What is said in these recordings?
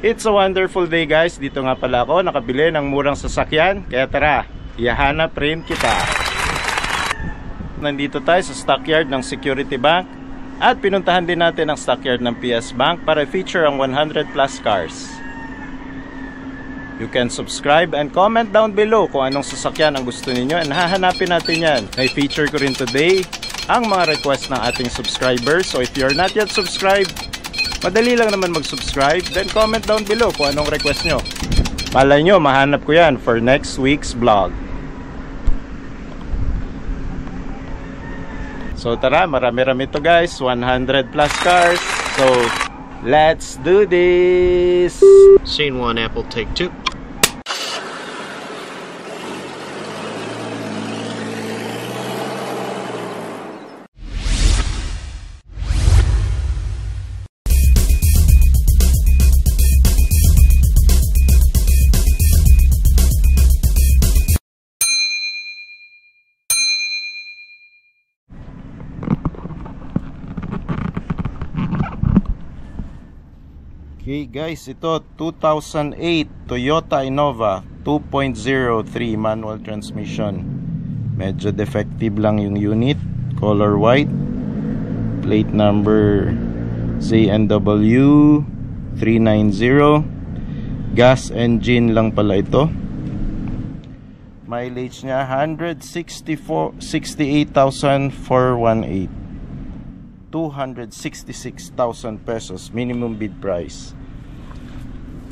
It's a wonderful day guys. Dito nga pala ako nakabili ng murang sasakyan. Kaya tara, ihahanap rin kita. Nandito tayo sa stockyard ng Security Bank. At pinuntahan din natin ang stockyard ng PS Bank para feature ang 100 plus cars. You can subscribe and comment down below kung anong sasakyan ang gusto ninyo. And hahanapin natin yan. May feature ko rin today ang mga request ng ating subscribers. So if you're not yet subscribed, madali lang naman mag-subscribe. Then comment down below kung anong request nyo. Malay nyo, mahanap ko yan for next week's vlog. So tara, marami-rami to guys. 100 plus cars. So let's do this. Scene 1, Apple, take 2. Okay guys, ito 2008 Toyota Innova 2.03 manual transmission. Medyo defective lang yung unit. Color white. Plate number ZNW 390. Gas engine lang pala ito. Mileage nya 68,418. 266,000 pesos minimum bid price.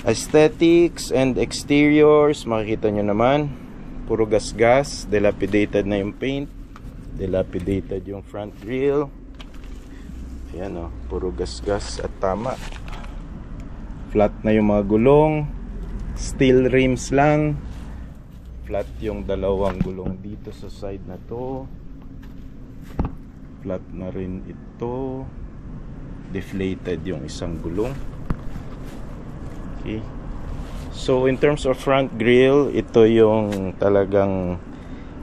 Aesthetics and exteriors, makikita nyo naman, puro gas-gas, dilapidated na yung paint, dilapidated yung front grille. Ayan o, puro gas-gas at tama. Flat na yung mga gulong, steel rims lang. Flat yung dalawang gulong dito sa side na to. Flat na rin ito. Deflated yung isang gulong. Okay. So in terms of front grille, ito yung talagang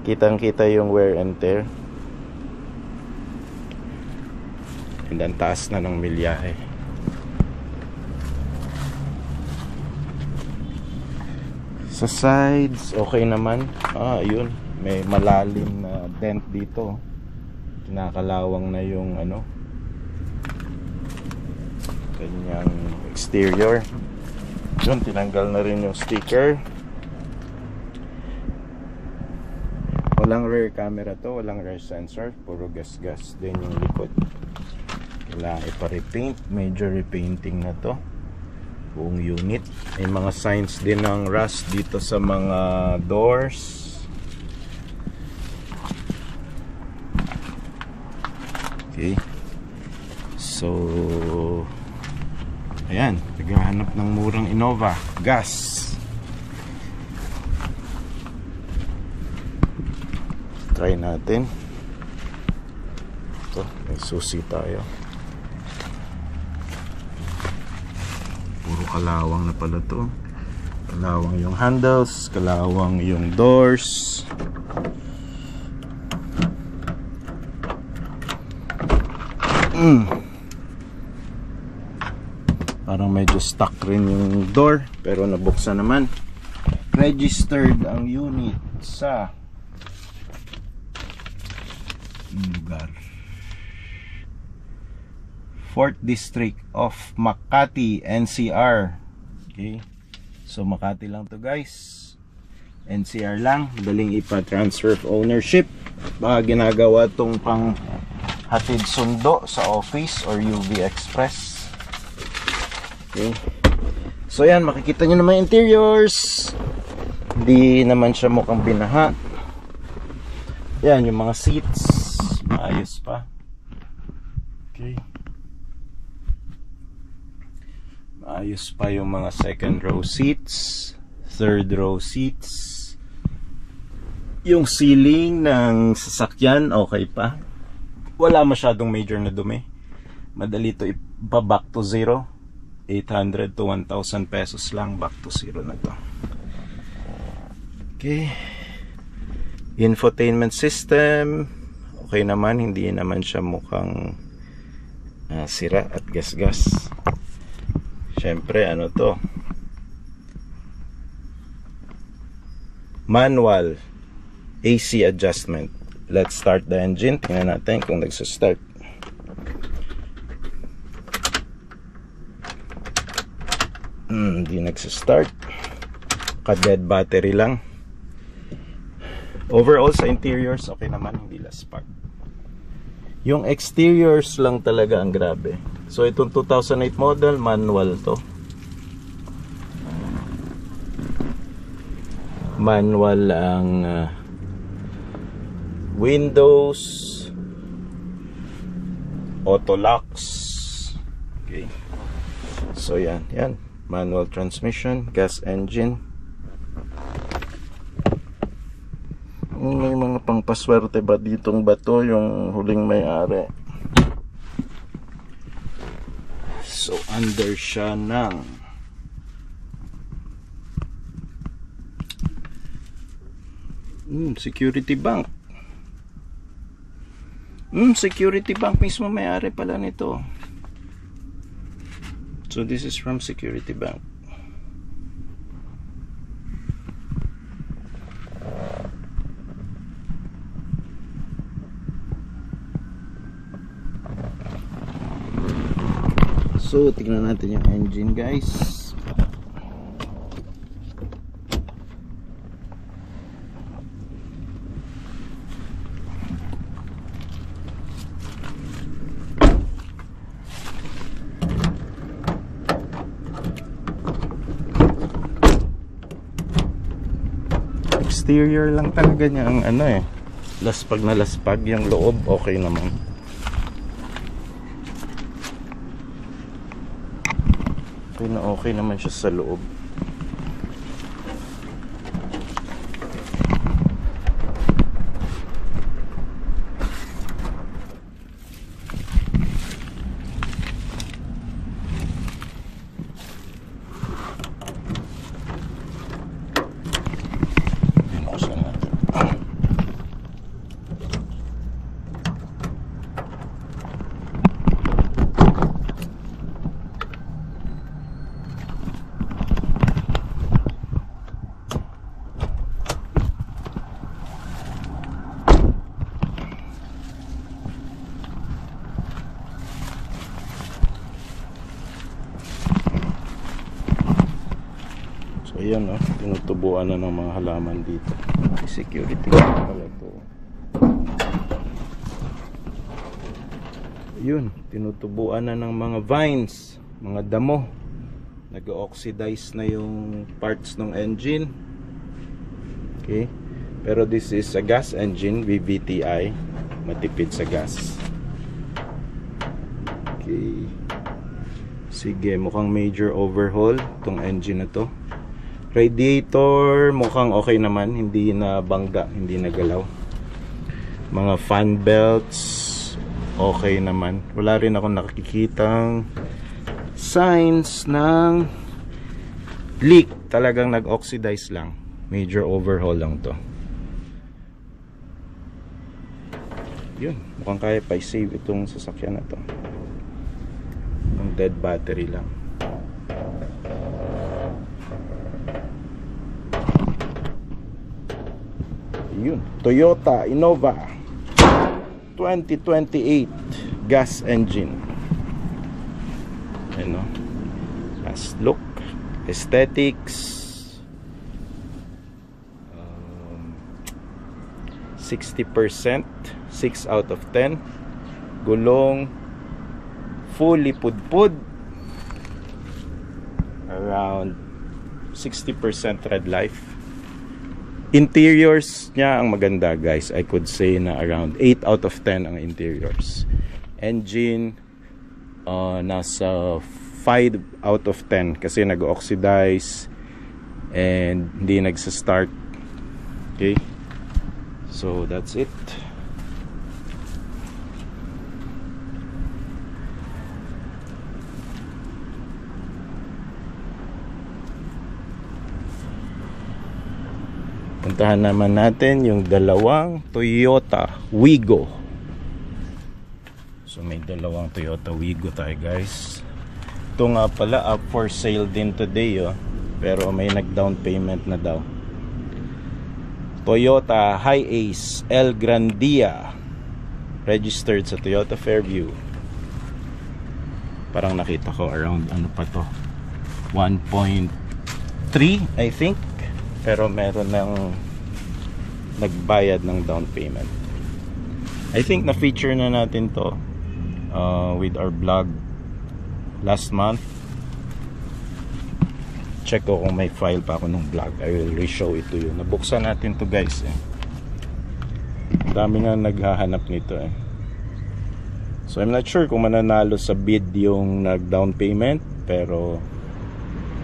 kitang-kita yung wear and tear. And ang taas na ng milyahe. Sa sides, okay naman. Ayun, may malalim na dent dito. Kinakalawang na yung kanyang exterior. Yun, tinanggal na rin yung sticker. Walang rear camera to, walang rear sensor, puro gas-gas din yung likod. Kailangan ipa-repaint, major repainting na to buong unit. May mga signs din ng rust dito sa mga doors. Okay. So ayan, naghahanap ng murang Innova gas. Try natin. Ito, may susi tayo. Puro kalawang na pala to. Kalawang yung handles, kalawang yung doors. Parang medyo stuck rin yung door, pero nabuksan naman. Registered ang unit sa lugar 4th District of Makati, NCR. Okay, so Makati lang to guys, NCR lang. Madaling ipa-transfer of ownership. Baka ginagawa tong pang hatid sundo sa office or UV Express. Okay. So yan, makikita nyo naman interiors. Hindi naman siya mukhang binaha. Yan, yung mga seats maayos pa. Okay. Maayos pa yung mga second row seats, third row seats. Yung ceiling ng sasakyan okay pa. Wala masyadong major na dumi. Madali to ipa-back to zero. 800 to 1,000 pesos lang, back to zero na to. Okay. Infotainment system okay naman, hindi naman siya mukhang sira at gas-gas. Syempre ano to, manual AC adjustment. Let's start the engine. Tingnan natin kung nagsa-start. Hindi nagsa-start. Ka-dead battery lang. Overall sa interiors, okay naman, hindi laspak. Yung exteriors lang talaga ang grabe. So itong 2008 model, manual to. Manual ang windows, auto locks. Okay. So yan. Manual transmission, gas engine. May mga pangpaswerte ba ditong bato yung huling may-ari? So under siya ng Security Bank. Security Bank mismo may-ari pala nito. So this is from Security Bank. So, tignan natin yung engine, guys. Exterior lang talaga niya ang laspag na laspag. Yung loob, okay naman. Okay naman siya sa loob. Ayan, tinutubuan na ng mga halaman dito. Security pala ito. Yun, tinutubuan na ng mga vines, mga damo. Nag-oxidize na yung parts ng engine. Okay, pero this is a gas engine, VVTi, matipid sa gas. Okay, sige, mukhang major overhaul tong engine na to. Radiator, mukhang okay naman. Hindi na bangga, hindi na galaw. Mga fan belts, okay naman. Wala rin ako nakikitang signs ng leak. Talagang nag-oxidize lang. Major overhaul lang to. Yun, mukhang kaya pa i-save itong sasakyan na to. Ang dead battery lang. Yun, Toyota Innova 2028 gas engine. Ano? Last look, aesthetics. 60%, 6 out of 10. Gulong fully pudpud. Around 60% red life. Interiors niya ang maganda, guys. I could say na around 8 out of 10 ang interiors. Engine nasa 5 out of 10 kasi nag-oxidize and hindi nagsa-start. Okay, so that's it. Puntahan naman natin yung dalawang Toyota Wigo. So may dalawang Toyota Wigo tayo, guys. Ito nga pala up for sale din today, oh. Pero may nag-down payment na daw. Toyota Hiace El Grandia, registered sa Toyota Fairview. Parang nakita ko around ano pa to, 1.3 I think, pero meron ng nagbayad ng down payment. I think na feature na natin to with our vlog last month. Check ko kung may file pa ako ng vlog. I will re-show it to you. Nabuksan natin to guys eh. Dami nga naghahanap nito eh. So I'm not sure kung mananalo sa bid yung nag-down payment, pero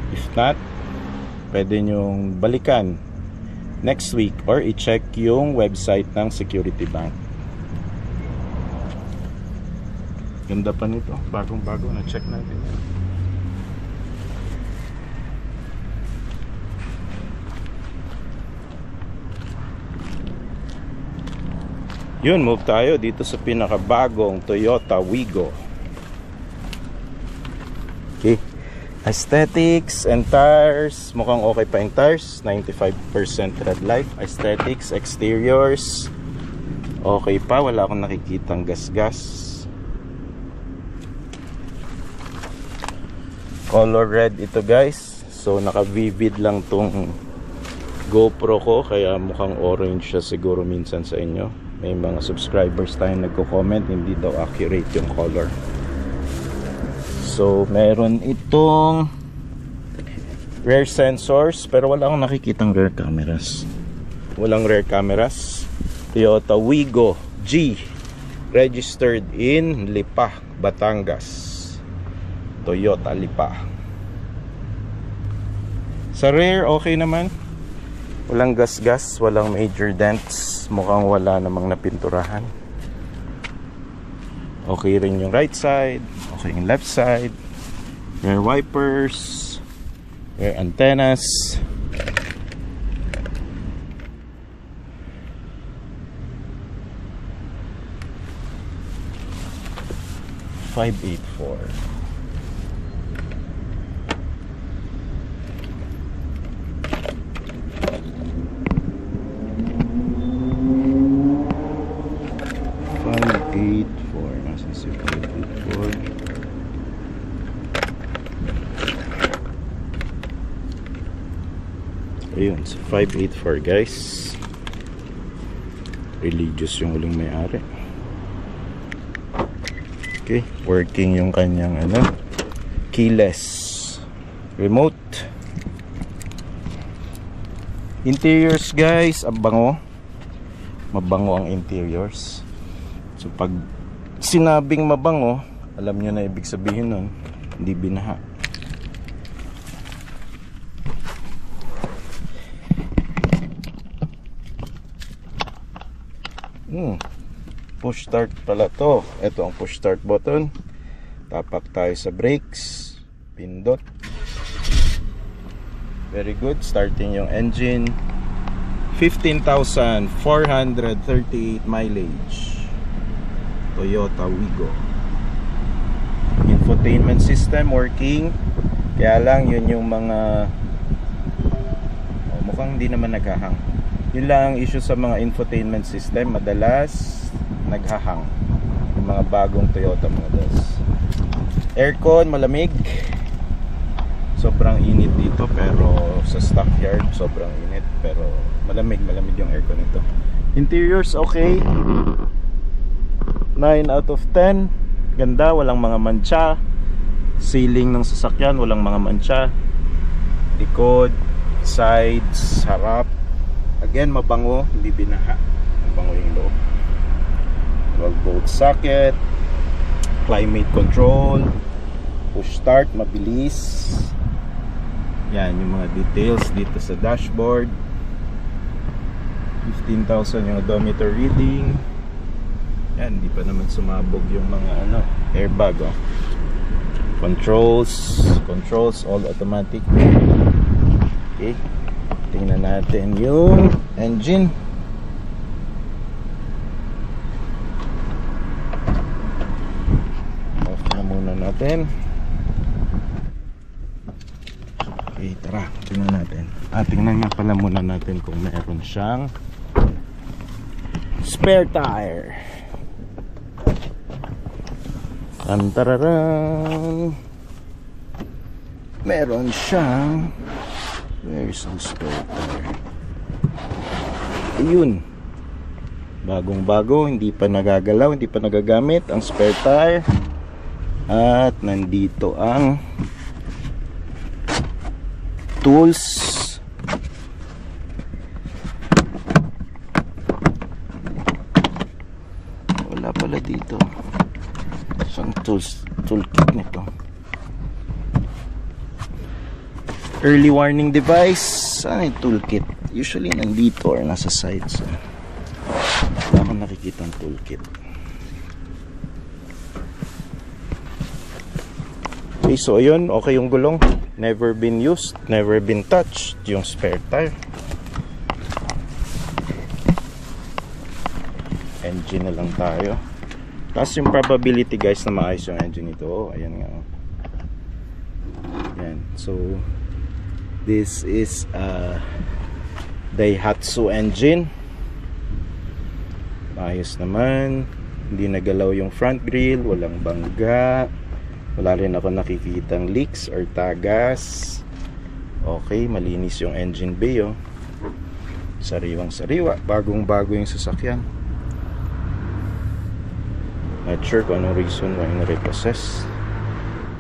if not, pwede nyong balikan next week or i-check yung website ng Security Bank. Ganda pa nito, bagong-bago, na-check natin yan. Yun, move tayo dito sa pinakabagong Toyota Wigo. Okay, aesthetics and tires, mukhang okay pa yung tires, 95% red light. Aesthetics, exteriors, okay pa, wala akong nakikitang gas-gas. Color red ito guys, so naka-vivid lang tong GoPro ko, kaya mukhang orange siya siguro minsan sa inyo. May mga subscribers tayong nagko-comment, hindi daw accurate yung color. So meron itong rear sensors, pero wala akong nakikitang rear cameras. Walang rear cameras. Toyota Wigo G, registered in Lipa, Batangas. Toyota Lipa. Sa rear okay naman, walang gas-gas, walang major dents, mukhang wala namang napinturahan. Okay rin yung right side, okay yung left side. Rear wipers, rear antennas. $584. Nasaan si 584? Ayun, so 584 guys. Religious yung huling may-ari. Okay, working yung kanyang keyless remote. Interiors guys, abango. Mabango ang interiors. So pag sinabing mabango, alam nyo na ibig sabihin nun, hindi binaha. Push start pala to. Ito ang push start button. Tapak tayo sa brakes, pindot. Very good. Starting yung engine. 15,438 mileage. Toyota Wigo. Infotainment system working. Kaya lang yun yung mga mukhang hindi naman naghahang. Yun lang ang issue sa mga infotainment system, madalas naghahang yung mga bagong Toyota models. Aircon malamig, sobrang init dito, pero sa stockyard sobrang init, pero malamig yung aircon nito. Interiors okay, 9 out of 10. Ganda, walang mga mancha. Ceiling ng sasakyan, walang mga mancha. Likod, sides, harap, again mabango, hindi binaha. Mabango yung loob. 12-volt socket, climate control, push start, mabilis. Yan yung mga details dito sa dashboard. 15,000 yung odometer reading. Yan, hindi pa naman sumabog yung mga airbag. Controls all automatic. Okay, tingnan natin yung engine. Off na muna natin. Okay, tara, tingnan natin. Tingnan nga pala muna natin kung meron siyang spare tire. Tantararan. Meron siyang, where's the spare tire? Ayun, bagong bago, hindi pa nagagalaw, hindi pa nagagamit ang spare tire. At nandito ang tools. Wala pala dito. Saan toolkit nito? Early warning device. Saan yung toolkit? Usually nandito or nasa sides. Wala akong nakikita ang toolkit. Okay, so ayun, okay yung gulong. Never been used, never been touched. Yung spare tire. Engine na lang tayo. Tapos yung probability guys na maayos yung engine ito. Oh, ayan nga. Ayan. So this is a Daihatsu engine. Ayos naman. Hindi nagalaw yung front grille. Walang bangga. Wala rin ako nakikitang leaks or tagas. Okay, malinis yung engine bay. Oh. Sariwang sariwa. Bagong bago yung sasakyan. Not sure kung anong reason why na-repossess.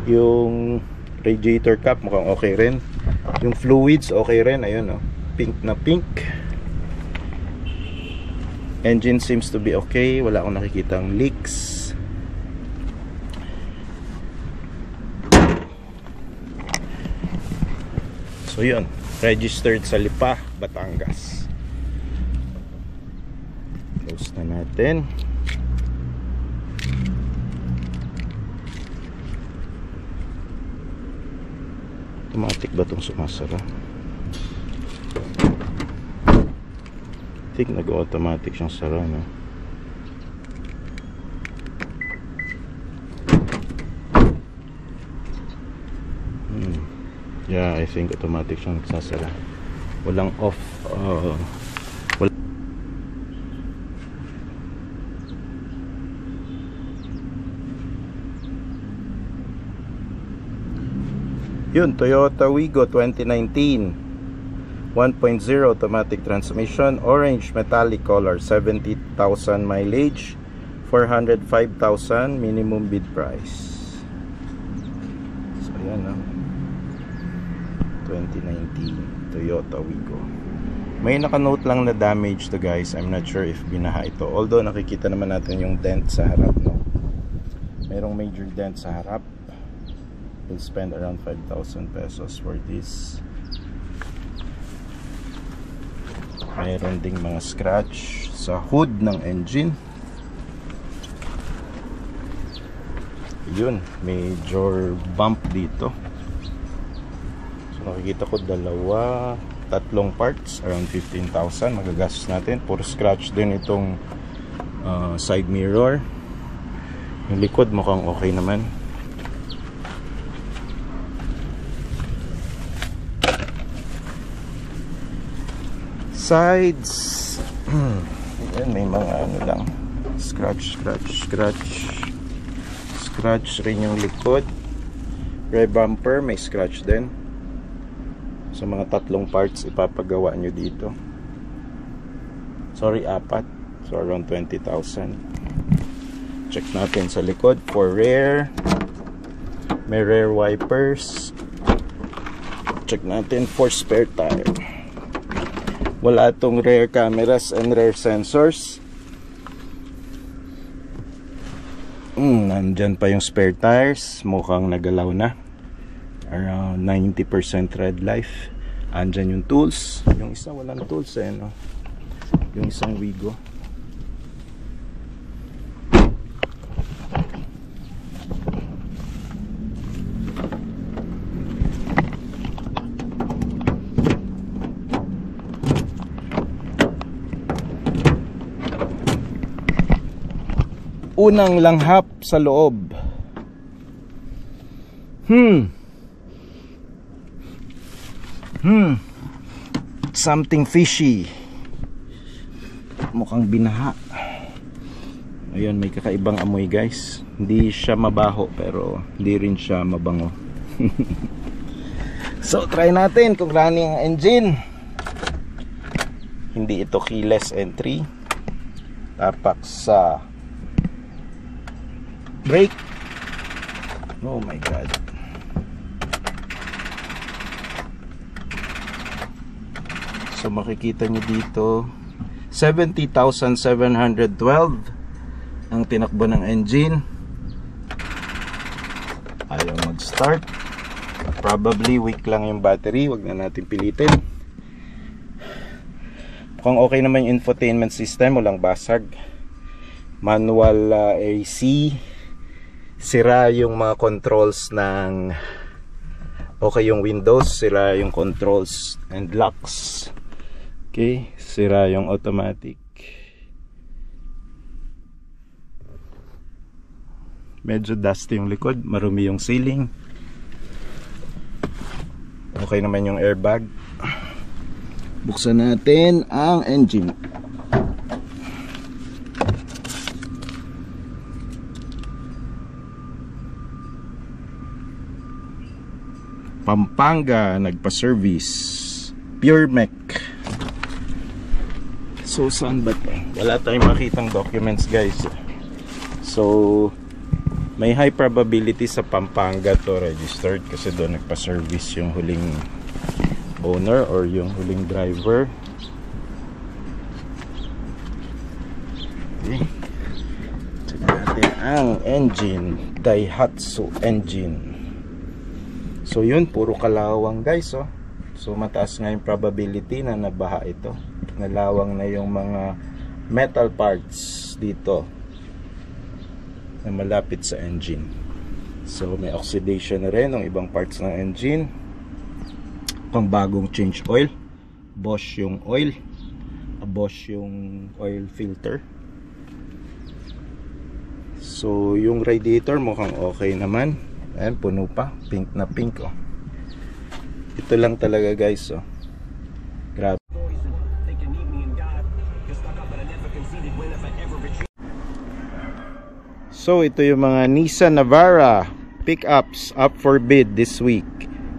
Yung radiator cap mukhang okay rin. Yung fluids okay rin. Ayun oh, pink na pink. Engine seems to be okay. Wala akong nakikitang leaks. So yun, registered sa Lipa, Batangas. Close na natin. Automatic ba itong sumasara? I think nag-automatic siyang sara, no? Yeah, I think automatic siyang nagsasara. Walang off. Yun, Toyota Wigo 2019 1.0 automatic transmission, orange metallic color, 70,000 mileage, 405,000 minimum bid price. So ayan, 2019 Toyota Wigo. May nakanote lang na damage to guys. I'm not sure if binaha ito, although nakikita naman natin yung dent sa harap, no? Merong major dent sa harap. We'll spend around 5,000 pesos for this. Mayroon ding mga scratch sa hood ng engine. Yun, major bump dito. So nakikita ko tatlong parts, around 15,000 magagastos natin. Puro scratch din itong side mirror. Yung likod mukhang okay naman. Sides, yan, may mga ano lang, scratch rin yung likod. Rear bumper may scratch din. So mga tatlong parts ipapagawa nyo dito. Sorry, 4. So around 20,000. Check natin sa likod for rear. May rear wipers. Check natin for spare tire. Wala itong rear cameras and rear sensors. Nandyan pa yung spare tires. Mukhang nagalaw na. Around 90% red life. Andyan yung tools. Yung isa walang tools no? Yung isang Wigo. Unang langhap sa loob. Something fishy. mukhang binaha. Ayun, may kakaibang amoy guys. Hindi siya mabaho pero hindi rin siya mabango. So try natin kung running ang engine. Hindi ito keyless entry. Tapak sa brake. Oh my god. So makikita nyo dito 70,712 ang tinakbo ng engine. Ayaw mag-start. Probably weak lang yung battery. Wag na natin pilitin. Mukhang okay naman yung infotainment system. Walang basag. Manual AC. Sira yung mga controls ng okay yung Windows. Sira yung controls and locks. Okay. Sira yung automatic. Medyo dusty yung likod, marumi yung ceiling. Okay naman yung airbag. Buksan natin ang engine. Pampanga nagpa-service. Pure Mech. So saan ba ito? Wala tayong makitang documents guys. So may high probability sa Pampanga to registered kasi doon nagpa-service yung huling owner or yung huling driver. Okay. Check natin ang engine. Daihatsu engine. So yun, puro kalawang guys oh. So mataas nga yung probability na nabaha ito. Nalawang na yung mga metal parts dito na malapit sa engine. So may oxidation na rin ng ibang parts ng engine. Pang bagong change oil. Bosch yung oil. Bosch yung oil filter. So yung radiator mukhang okay naman. Ayan, puno pa. Pink na pink oh. Ito lang talaga guys oh. Grabe. So ito yung mga Nissan Navara pickups up for bid this week.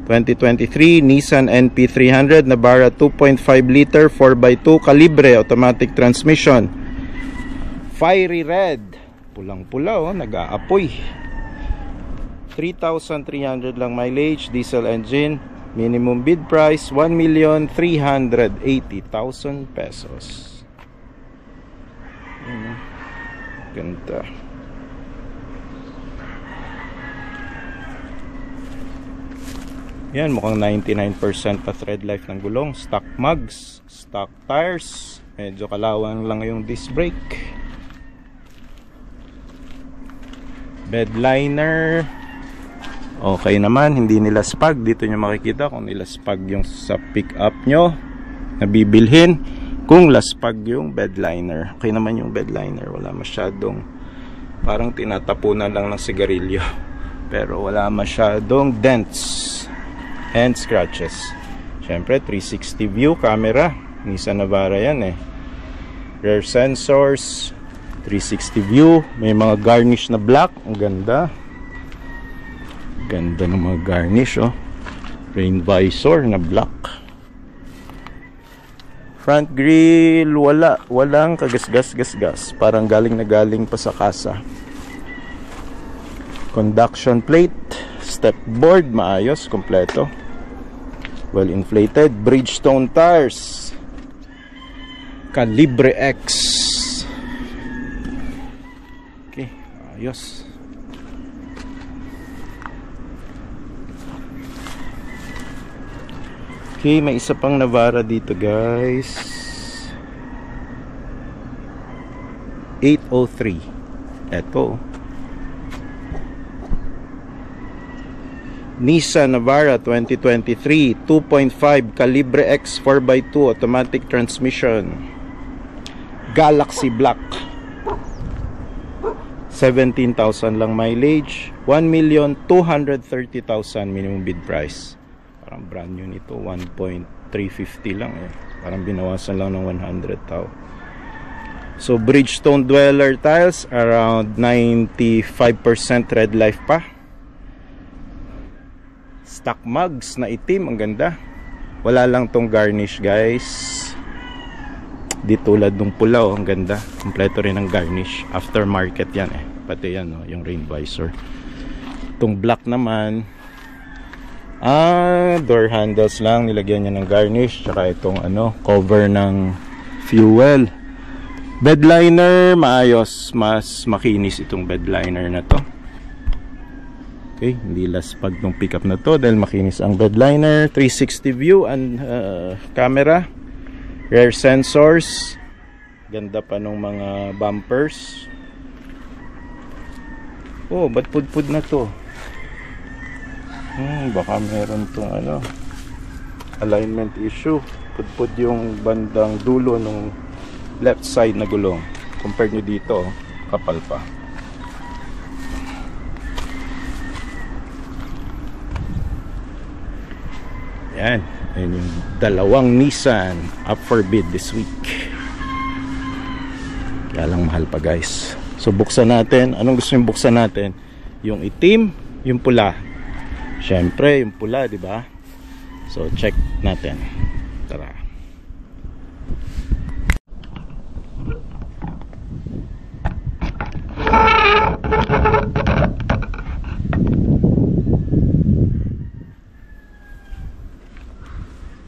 2023 Nissan NP300 Navara 2.5 liter 4x2 kalibre automatic transmission. Fiery red. Pulang-pula oh, nag-aapoy. 3,300 lang mileage, diesel engine. Minimum bid price 1,380,000 pesos. Ganda. Yan, mukhang 99% pa thread life ng gulong. Stock mugs, stock tires. Medyo kalawang lang yung disc brake. Bed liner. Okay naman, hindi nila spag. Dito nyo makikita kung nila spag yung sa pick up nyo na bibilhin. Kung laspag yung bed liner. Okay naman yung bed liner. Wala masyadong, parang tinatapunan lang ng sigarilyo. Pero wala masyadong dents and scratches. Syempre 360 view camera. Nissan Navara yan eh. Rear sensors, 360 view. May mga garnish na black. Ang ganda. Ganda ng mga garnish oh. Rain visor na black. Front grille walang kagasgas-gasgas. Parang galing na galing pa sa kasa. Conduction plate, step board maayos, kompleto. Well inflated, Bridgestone tires. Calibre X. Okay, ayos. Okay, may isa pang Navara dito guys. 803. Eto. Nissan Navara 2023 2.5 Calibre X 4x2 automatic transmission. Galaxy Black. 17,000 lang mileage. 1,230,000 minimum bid price. Parang brand new nito, 1.350 lang eh. Parang binawasan lang ng 100,000. So Bridgestone Dweller tiles, around 95% red life pa. Stock mugs na itim, ang ganda. Wala lang tong garnish guys. Di tulad nung pula, ang ganda. Kompleto rin ang garnish. Aftermarket yan eh. Pati yan yung rain visor. Itong black naman, door handles lang, nilagyan niya ng garnish. Tsaka itong cover ng fuel. Bed liner, maayos. Mas makinis itong bed liner na to. Okay, hindi laspag nung pickup na to dahil makinis ang bed liner. 360 view and camera. Rear sensors. Ganda pa nung mga bumpers. Oh, ba't pudpud na to? Baka meron tong alignment issue. Pudpud yung bandang dulo nung left side na gulong. Compared nyo dito, kapal pa. Yan. Ayan yung dalawang Nissan up for bid this week. Kaya lang mahal pa guys. So buksan natin. Anong gusto yung buksan natin? Yung itim, yung pula. Syempre, yung pula, di ba? So check natin. Tara.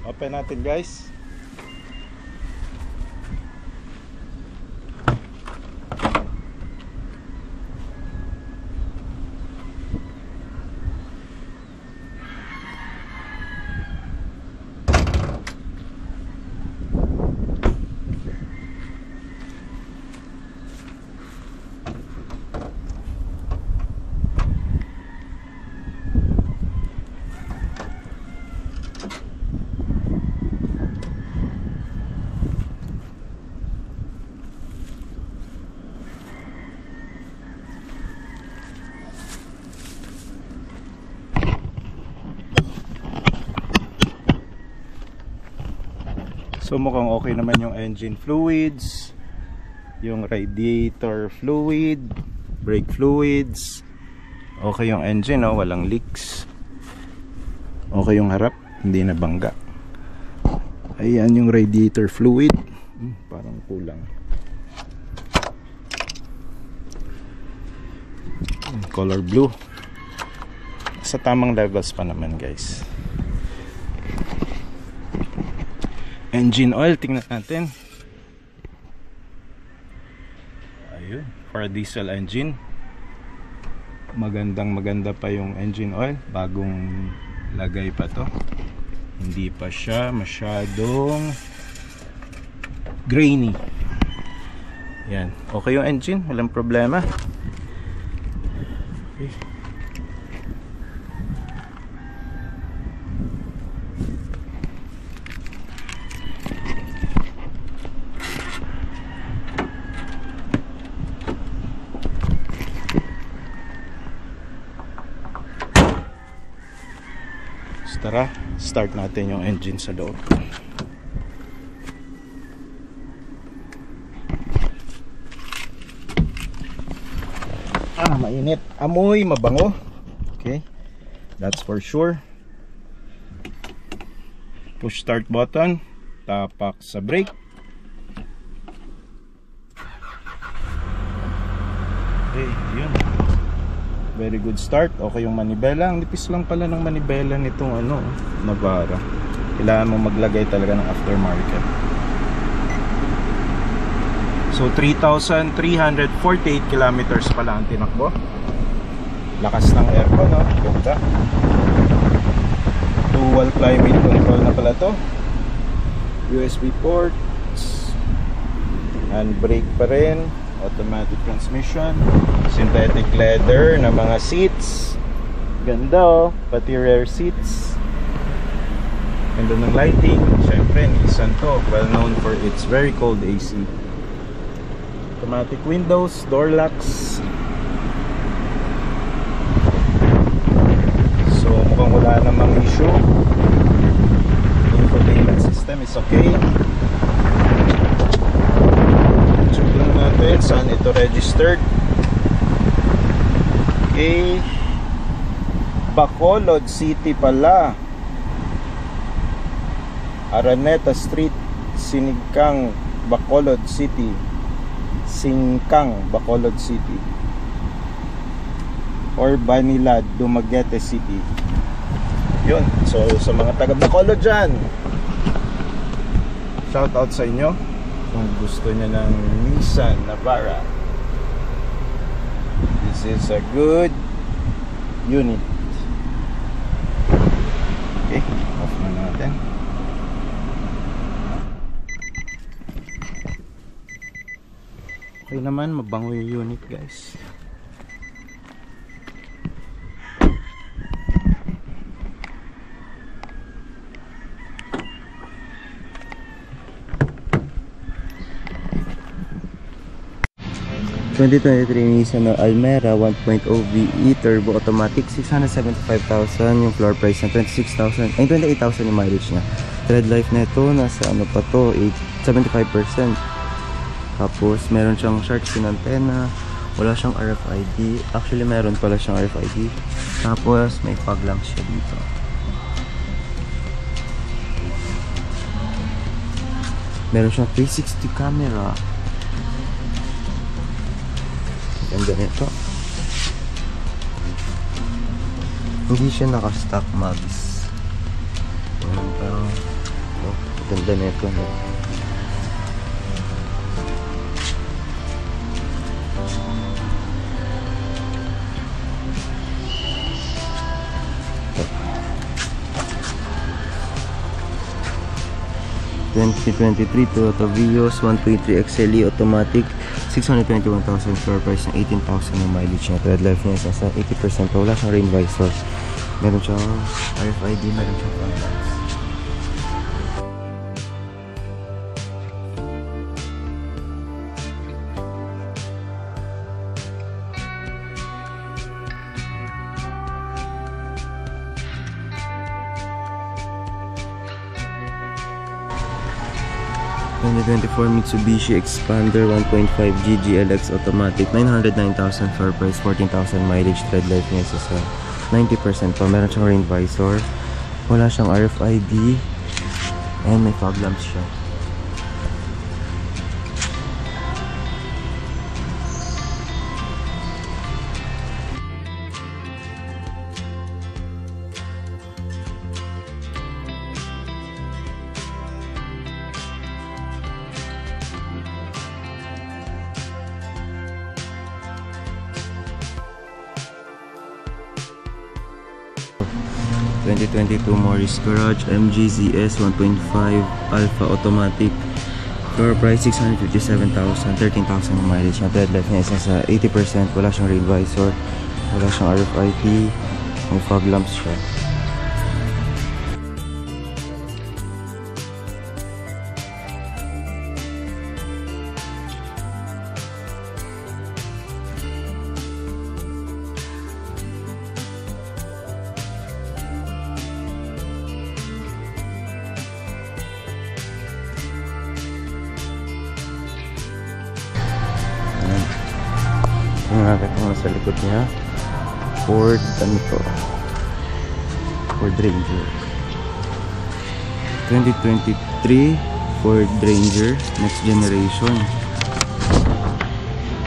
Open natin guys. So mukhang okay naman yung engine fluids, yung radiator fluid, brake fluids. Okay yung engine, walang leaks. Okay yung harap, hindi na bangga. Ayan yung radiator fluid. Parang kulang. Color blue. Sa tamang levels pa naman guys. Engine oil, tingnan natin. Ayun, for a diesel engine. Maganda pa yung engine oil. Bagong lagay pa to. Hindi pa siya masyadong grainy. Yan, okay yung engine, walang problema. Okay. Tara, start natin yung engine sa loob. Mainit. Amoy, mabango. Okay, that's for sure. Push start button. Tapak sa brake. Okay, yun. Very good start. Okay yung manibela. Ang nipis lang pala ng manibela nitong Navara. Kailangan mo maglagay talaga ng aftermarket. So 3,348 kilometers pala ang tinakbo. Lakas ng aircon, ganda. Dual climate control na pala to. USB ports. Handbrake pa rin. Automatic transmission. Synthetic leather na mga seats. Ganda pati rear seats. Ganda ng lighting. Syempre Nissan to, well known for its very cold AC. Automatic windows, door locks. So mukhang wala namang issue. Infotainment system is okay. Check lang to registered. Okay. Bacolod City pala. Araneta Street, Singkang, Bacolod City. Singkang, Bacolod City. Or Banilad, Dumaguete City. Yun. So sa mga taga Bacolod dyan, shout out sa inyo. Kung gusto niya ng Nissan Navara, this is a good unit. Okay, off na natin. Okay naman, mabango yung unit guys. Nissan Almera 1.0 VE turbo automatic, 675,000 yung floor price na, 26,000 ay 28,000 yung mileage niya. Tread life nito nasa ano pa to, 75%. Tapos meron siyang shark fin antenna, wala siyang RFID. Actually meron pala siyang RFID. Tapos may fog lamps siya dito. Meron siyang 360 camera. Ganda nito. Hindi siya naka-stock mags. Parang ganda nito. ...2023 Toyota Vios 1.3 XLE automatic, 621,000 floor price ng 18,000 yung mileage niya. Tread life niya sa 80% pa. Wala siyang rain visor. Meron siyang RFID, meron siyang fog lamps. ...2024 Mitsubishi Expander 1.5 GGLX automatic, 909,000 floor price, 14,000 mileage. Tread life niya sa 90% pa. Meron siyang rain visor, wala siyang RFID, and may fog lamps siya. ...2022 Morris Garage MG ZS 1.5 Alpha automatic, floor price 657,000, 13,000 ang mileage na. Tread life niya isa sa 80%, wala siyang rain visor, wala siyang RFID, may fog lamps siya. Nakakita mo sa likod niya, Ford Ranger 2023 Ford Ranger next generation,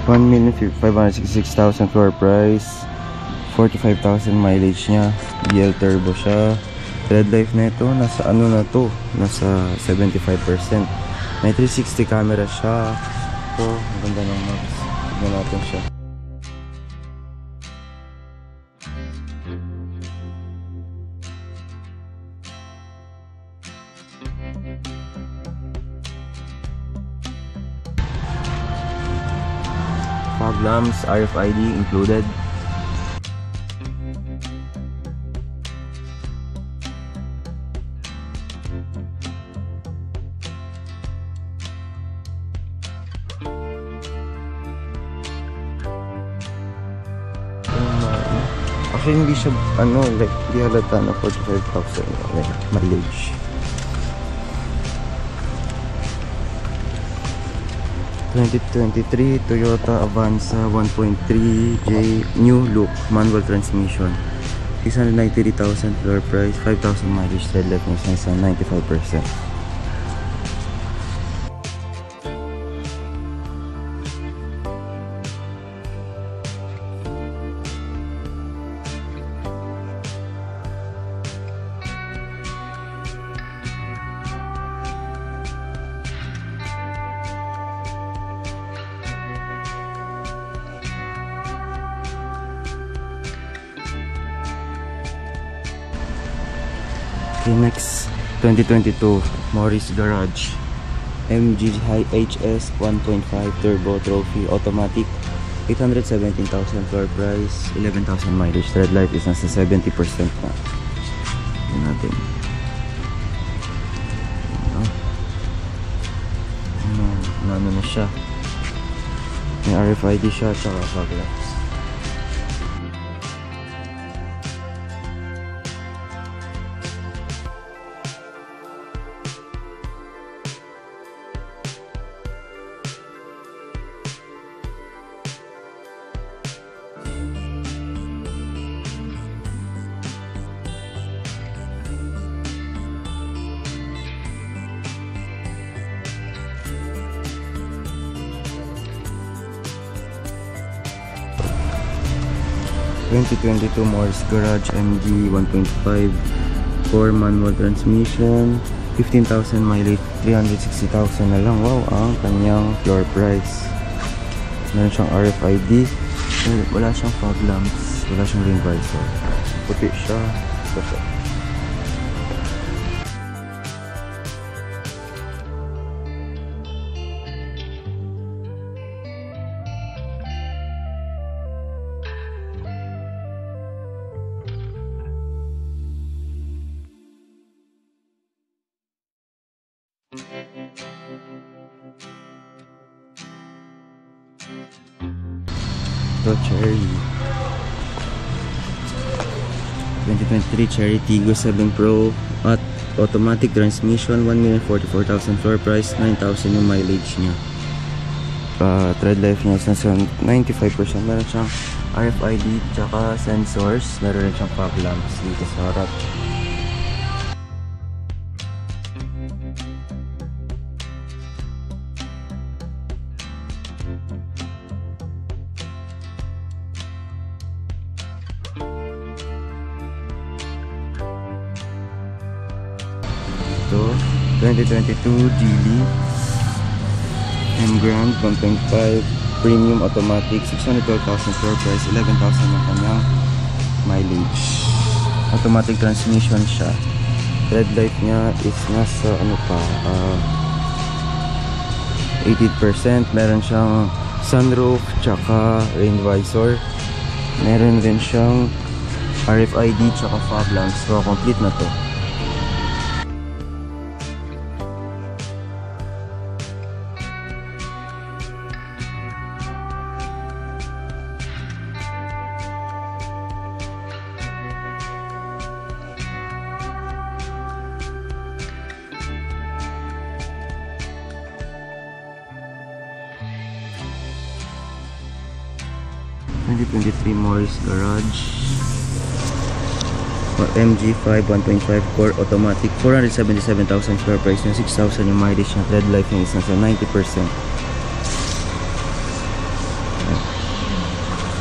1,566,000 floor price, 45,000 mileage niya. DL turbo siya. Tread life nito nasa ano na to, nasa 75%. May 360 camera siya. So ang ganda ng maps. Tignan natin siya. Fog lamps, RFID included. Actually hindi siya ano, like hindi halata na 45,000 like mileage. 2023 Toyota Avanza 1.3J new look manual transmission, 693,000 floor price, 5,000 mileage, tread left is 95%. Okay, next 2022 Morris Garage MG HS 1.5 turbo trophy automatic, 817,000 floor price, 11,000 mileage, tread life is nasa 70% na. Yan natin. Ano na siya, may RFID siya tsaka fog lamps. ...2022 Morris Garage MG 1.5 4 manual transmission, 15,000 mileage, 360,000 na lang. Wow, ang kanyang floor price. Meron siyang RFID, wala siyang fog lamps, wala siyang ring visor, puti siya. Ito siya. Cherry 2023 Cherry Tiggo 7 Pro at automatic transmission, 1,044,000 floor price, 9,000 yung mileage niya. Tread life niya is nasa 95%. Meron siyang RFID tsaka sensors, meron rin siyang fog lamps dito sa harap. Ito, 2022 Geely M Grand 1.5 premium automatic, 612,000 floor price, 11,000 ang kanyang mileage. Automatic transmission siya. Red light niya is nasa 80%. Meron siyang sunroof tsaka rain visor. Meron din siyang RFID tsaka fog lamps. So complete na to. ...2023 Morris Garage MG5 1.5 core automatic, 477,000 floor price niya, 6,000 yung mileage niya, tread life niya is nasa 90%.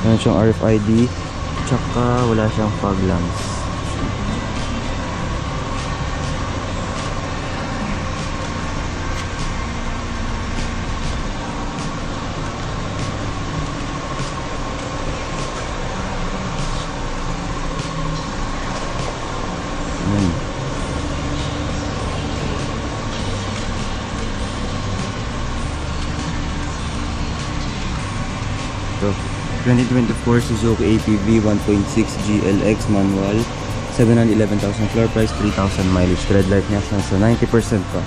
Meron siyang RFID tsaka wala siyang fog lamps. So, 2024 Suzuki APV 1.6 GLX manual, 711,000 floor price, 3,000 mileage, tread life niya sa 90% pa.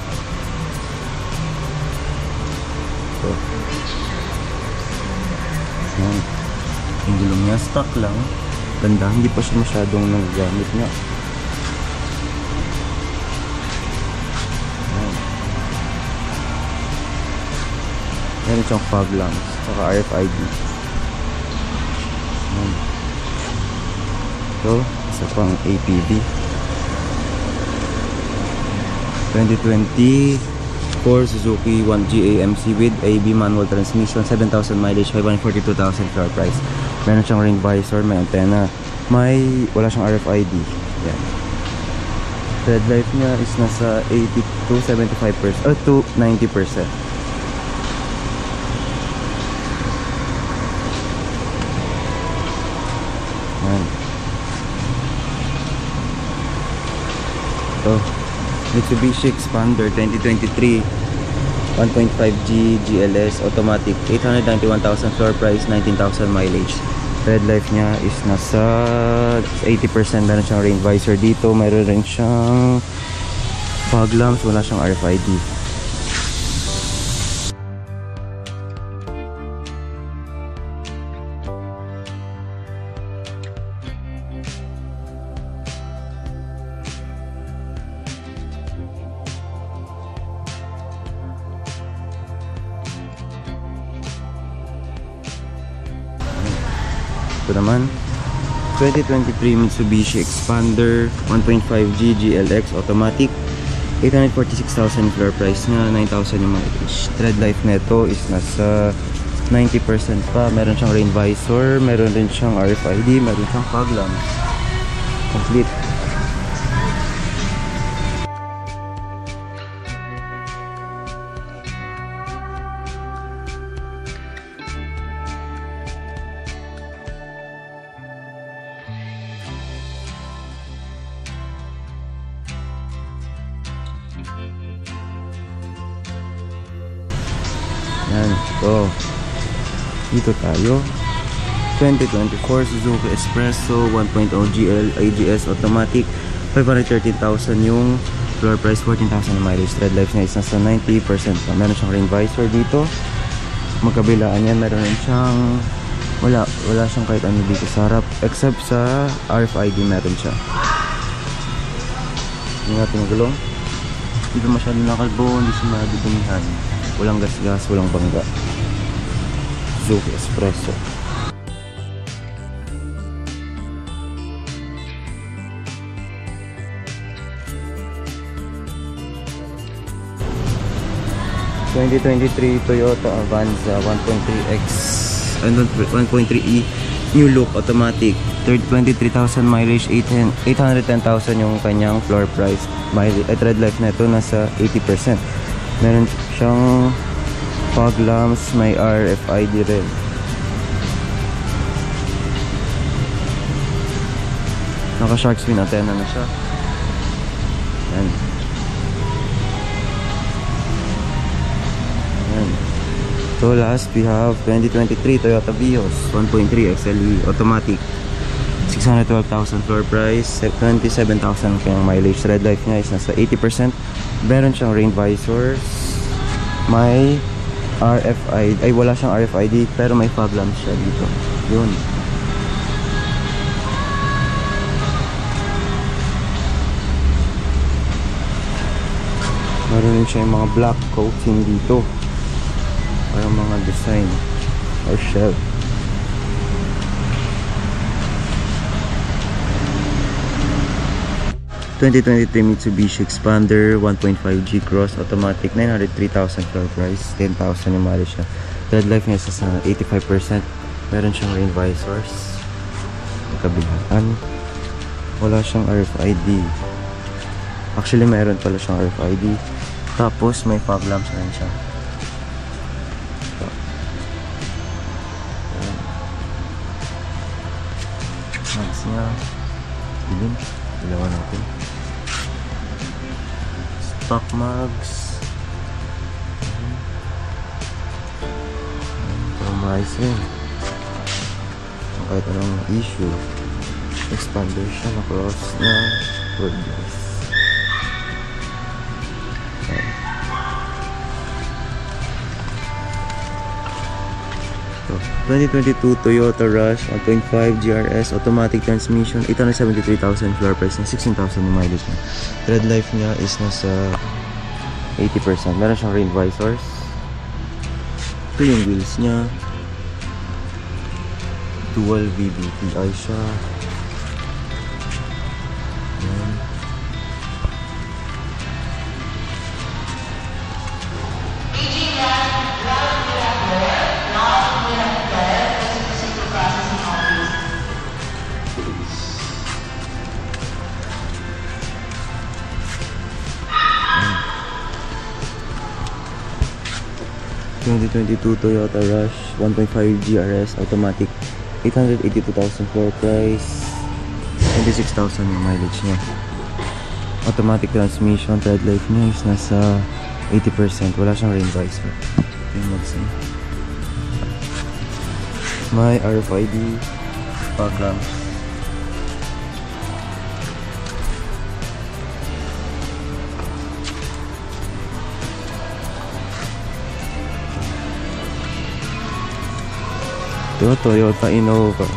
So, yan. Yung gulong niya stock lang, ganda, hindi pa siya masyadong nagagamit niya. Meron siyang fog lamps, saka RFID. Ito, isa pang APV. 2024 Suzuki 1GA MC with AB manual transmission, 7,000 mileage, 542,000 floor price. Meron siyang rain visor, may antenna, wala siyang RFID. Yan. Red light niya is nasa 80 to 75% or to 90%. Yan. Ito, Mitsubishi Expander 2023 1.5G GLS automatic, 891,000 floor price, 19,000 mileage. Red light niya is nasa 80%. Meron siyang rain visor dito, meron rin siyang fog lamps, wala siyang RFID. Ito naman, 2023 Mitsubishi Expander 1.5G GLX automatic, 846,000 floor price niya, 9,000 yung mileage. Tread life nito is nasa 90% pa. Meron siyang rain visor, meron rin siyang RFID, meron siyang fog lamps. Complete. Yan, so dito tayo, 2024 Suzuki Espresso 1.0 GL AGS automatic, 513,000 yung floor price, 14,000 yung mileage. Red life niya is nasa 90% pa. Meron siyang rain visor dito, magkabilaan yan. Meron rin siyang wala siyang kahit ano dito sa harap except sa RFID. Meron siya. Hindi natin magulong dito, masyado nakalbo, hindi siya madudumihan. Walang gas-gas, walang bangga. Suzuki Espresso. ...2023 Toyota Avanza 1.3X 1.3E new look automatic, 23,000 mileage, 810,000 yung kanyang floor price. Red life na ito nasa 80%. Meron siyang fog lamps, may RFID rin. Naka shark fin antenna na siya. Yan. Yan. So last we have 2023 Toyota Vios 1.3 XLE automatic, 612,000 floor price, 27,000 kanyang mileage. Red life niya is nasa 80%. Meron siyang rain visors, may RFID, ay wala siyang RFID pero may fog lamps siya dito. Yun. Meron rin siya yung mga black coating dito, parang mga design or shell. ...2023 Mitsubishi Expander 1.5G Cross automatic, 903,000 floor price, 10,000 yung mileage siya. Red life niya sa 85%. Meron siyang rain visors, kabilaan, wala siyang RFID. Actually meron pala siyang RFID, tapos may fog lamps rin siya. Mags niya dilim, ilawan natin. Stock mags, promise rin kahit anong issue. Expander siya na cross na road gas. 2022 Toyota Rush 1.5 GRS automatic transmission, 873,000 floor price, na 16,000 yung mileage niya. Red life niya is nasa 80%. Meron siyang rain visors, Ito yung wheels niya. Dual VVTi siya. Ayan. Ayan. 2022 Toyota Rush 1.5 GRS automatic, 882,000 floor price, 26,000 yung mileage niya. Automatic transmission, tread life niya is nasa 80%. Wala siyang rain visor. May RFID fog lamps. Ito, Toyota Innova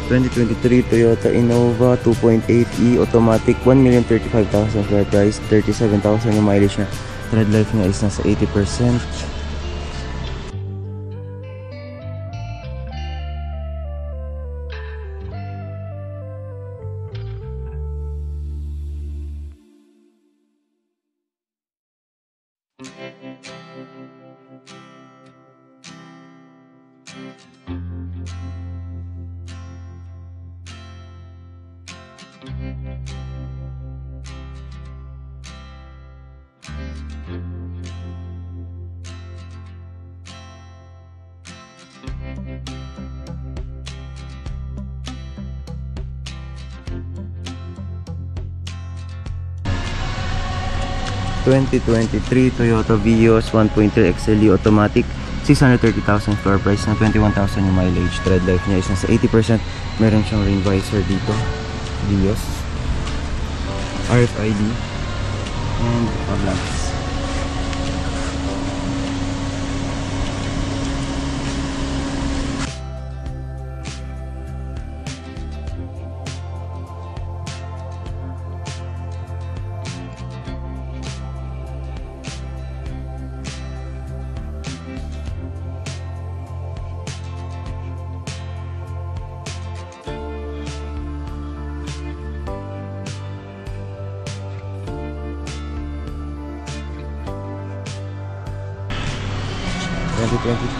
2023 Toyota Innova 2.8e automatic, 1,035,000 floor price, 37,000 yung mileage niya. Tread life niya is nasa 80%. (2023) Toyota Vios 1.3 XLE automatic, 630,000 floor price na 21,000 yung mileage. Tread life niya is nasa 80%. Meron siyang rain visor dito. Vios. RFID and fog lamps.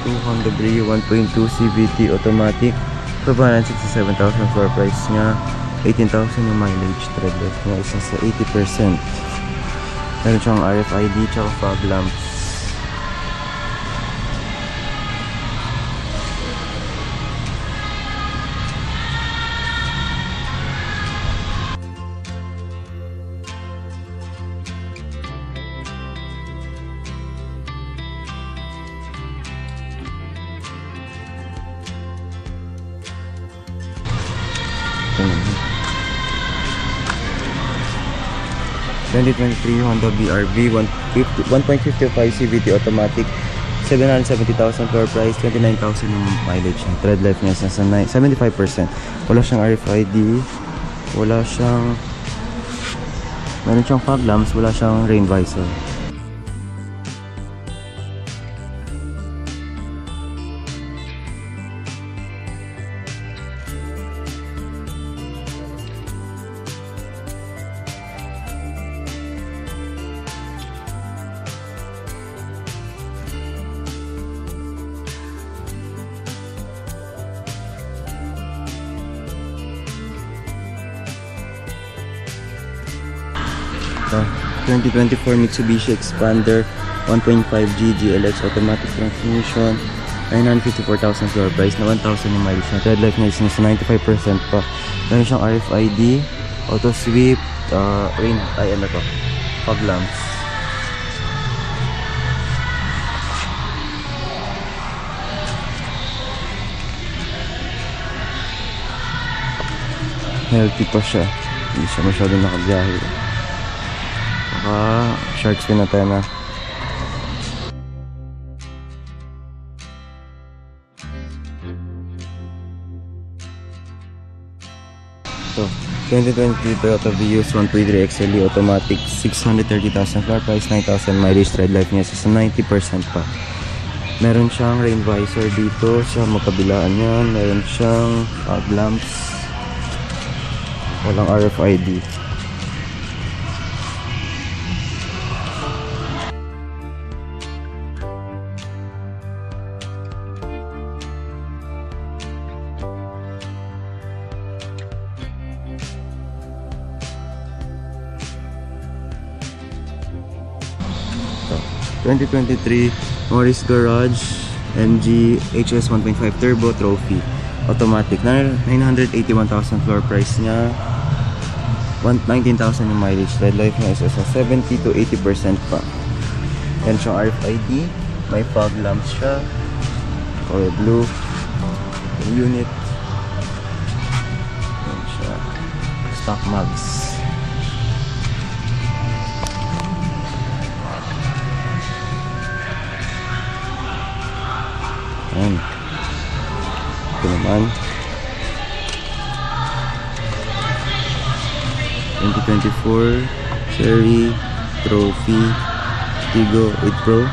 Honda Brio 1.2 CVT automatic, 567,000 floor price niya, 18,000 yung mileage. Tread life niya is nasa 80%. Meron siyang RFID tsaka fog lamps. Ito 2023 Honda BRV 1.55 CVT automatic, 770,000 floor price, 29,000 yung mileage. Tread life niya nasa 75%. Wala siyang RFID, wala siyang, meron siyang fog lamps, wala siyang rain visor. Ito, 2024 Mitsubishi Expander 1.5G GLX automatic transmission, 954,000 floor price na 1,000 yung mileage na. Tread life niya is nasa 95% pa. Meron siyang RFID, auto sweep, fog lamps. Healthy pa siya, hindi siya masyadong nakabiyahe. Shark fin na tayo na. So, 2023 Toyota Vios 1.3 XLE automatic, 630,000 floor price, 9,000 mileage. Tread life niya sa 90% pa. Meron siyang rain visor dito sa magkabilaan niyan. Meron siyang fog lamps. Walang RFID. So, 2023 Morris Garage MG HS 1.5 Turbo Trophy automatic. 981,000 floor price niya. 19,000 yung mileage. Red life niya is sa 70 to 80% pa. Yan siyang RFID. May fog lamps siya. Color blue. Yung unit. Yan siya. Stock mags. Yan. Ito naman 2024 Cherry Trophy Tigo 8 Pro.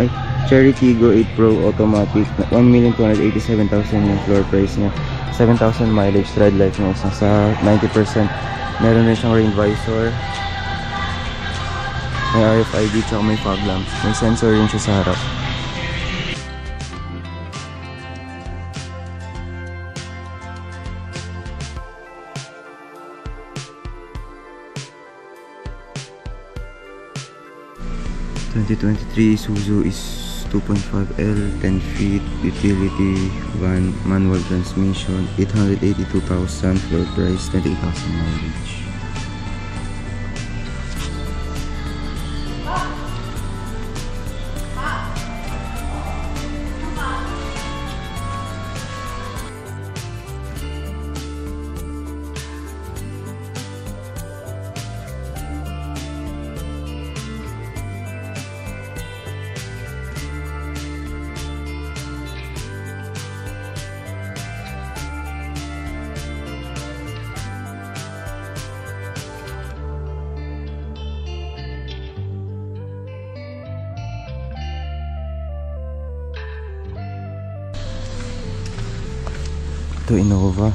Ay, Cherry Tigo 8 Pro automatic. 1,287,000 yung floor price niya. 7,000 mileage. Tread life niya is nasa 90%. Meron rin siyang rain visor. May RFID tsaka may fog lamps. May sensor rin siya sa harap. ...2023 Isuzu is 2.5L, 10 feet, utility van, manual transmission, 882,000 floor price, 28,000 mileage. Ito Innova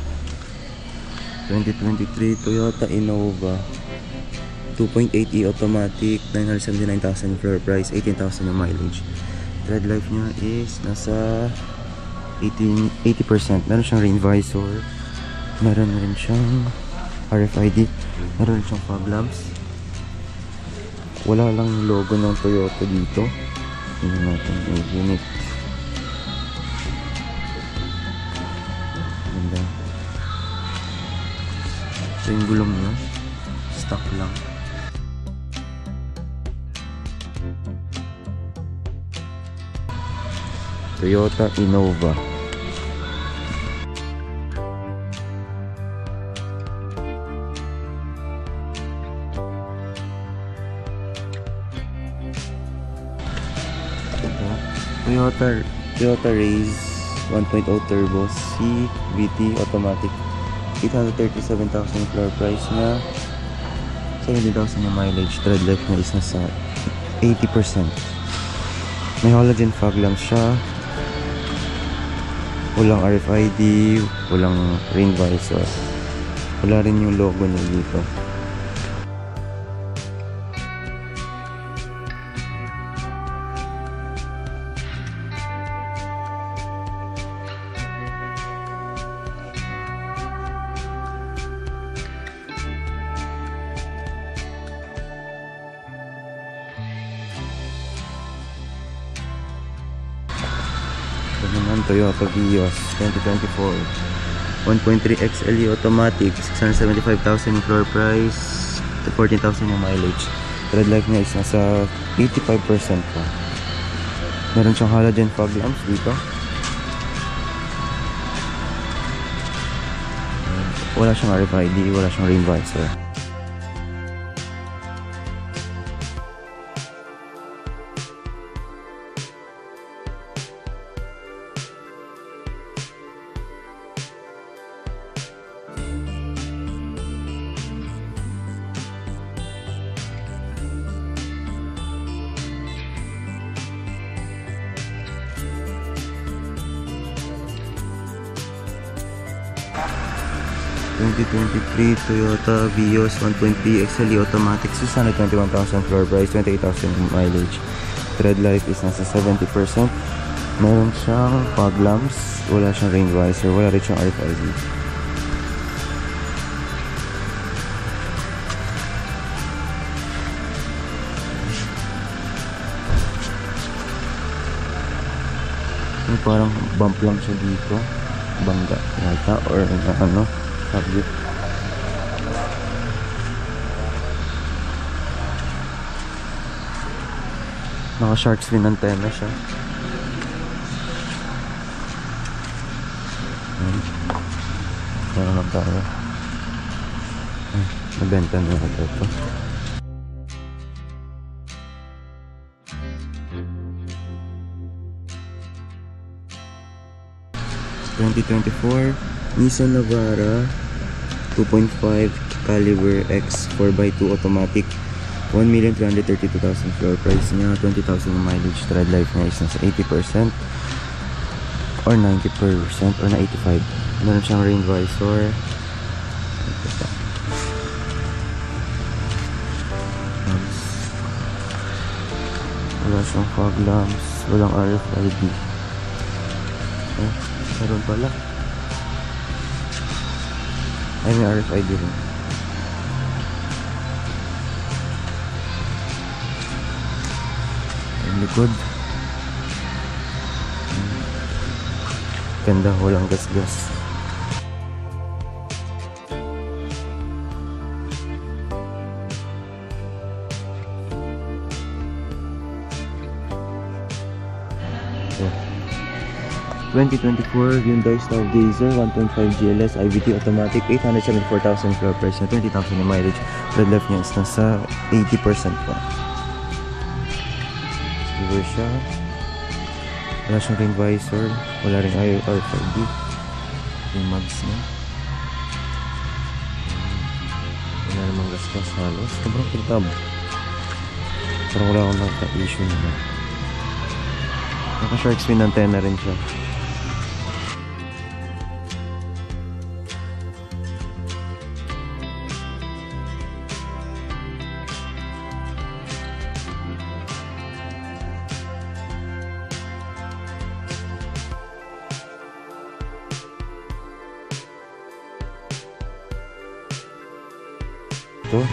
2023 Toyota Innova 2.8e automatic, 979,000 floor price, 18,000 yung mileage. Tread life niya is nasa 80%. Meron siyang rain visor, meron rin siyang RFID, meron rin siyang fog lamps. Wala lang logo ng Toyota dito. Tingnan natin yung unit. Ganda. Ito yung gulong niya, stock lang. Toyota Innova. Toyota Raze 1.0 Turbo CVT automatic, 837,000 floor price niya, 70,000 yung mileage. Tread life niya is nasa 80%. May halogen fog lamps siya. Walang RFID, walang rain visor. Wala rin yung logo niya dito. Ito naman Toyota Vios 2024 1.3 XLE automatic, 675,000 yung floor price, 14,000 yung mileage. Tread life niya is nasa 85% pa. Meron siyang halogen fog lamps dito. Wala siyang RFID, wala siyang rain visor. 2023 Toyota Vios 1.3 XLE automatic, 621,000 floor price, 28,000 mileage. Tread life is nasa 70%. Meron siyang fog lamps, wala siyang rain visor, wala rin siyang RFID. Parang bump lang siya dito, bangga yata or ano, sabit. Naka shark fin antenna siya. Parang nagkara nabenta na ito. 2024 Nissan Navara 2.5 caliber X 4x2 automatic, 1,332,000 floor price niya, 20,000 mileage. Tread life niya is nasa 80% or 90% or na 85. Meron siyang rain visor, wala siyang fog lamps, walang RFID. Meron pala. Ay, may RFID rin. Ang likod. Ganda, walang gas-gas. So, 2024 Hyundai Stargazer 1.5 GLS IVT automatic, 874,000 floor price na, 20,000 na mileage. Tread life niya is nasa 80% pa. Silver siya. Wala siyang rain visor, wala rin RFID. Yung mags niya. Wala namang gas-gas halos. Sobrang kintab. Parang wala akong nagka-issue naman. Naka-shark fin antenna rin siya. Ito,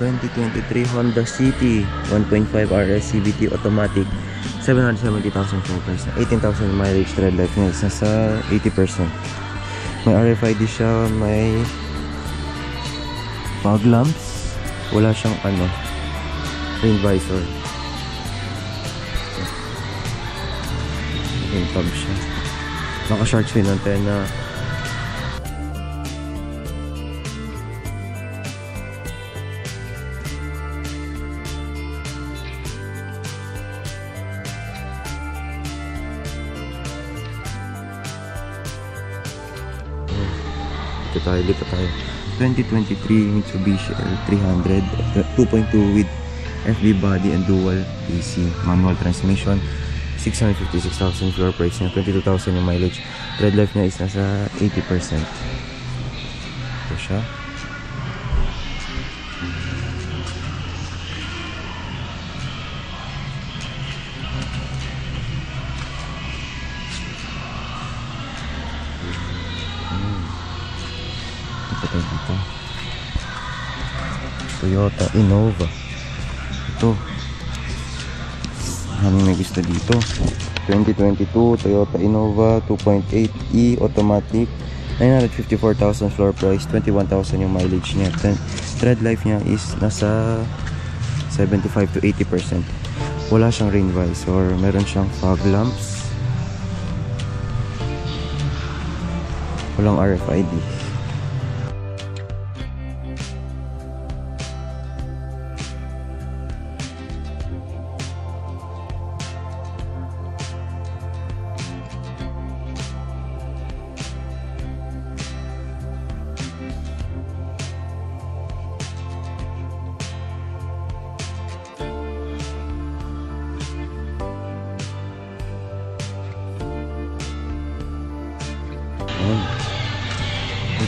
2023 Honda City 1.5 RS CVT automatic, 770,000 floor price na, 18,000 mileage. Tread life niya is nasa 80%. May RFID siya, may fog lamps, wala siyang ano, rain visor. Rain tab siya. Naka shark fin antenna. Lipat tayo. 2023 Mitsubishi L300 2.2 with FB body and dual AC manual transmission, 656,000 floor price niya, 22,000 yung mileage. Tread life niya is nasa 80%. Ito siya. Dito. Toyota Innova. Ito. Maraming may gusto dito. 2022 Toyota Innova 2.8e automatic, 954,000 floor price, 21,000 yung mileage niya. Tread life niya is nasa 75 to 80%. Wala siyang rain visor, meron siyang fog lamps, walang RFID.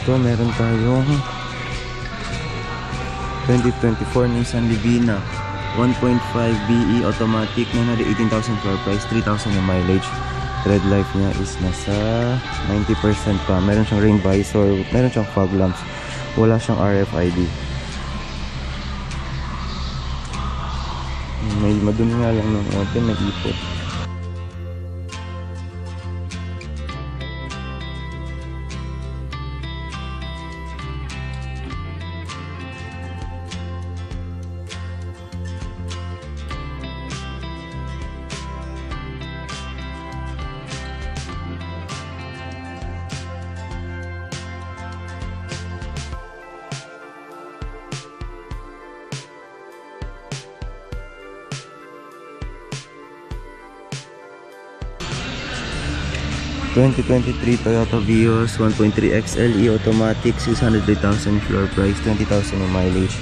dito, meron tayong 2024 Nissan Livina 1.5 BE automatic, 918,000 floor price, 3,000 yung mileage. Tread life niya is nasa 90% pa. Meron siyang rain visor, meron siyang fog lamps, wala siyang RFID. May madumi nga lang ng konti, may ipot. ...2023 Toyota Vios 1.3 XLE automatic, 603,000 floor price, 20,000 yung mileage.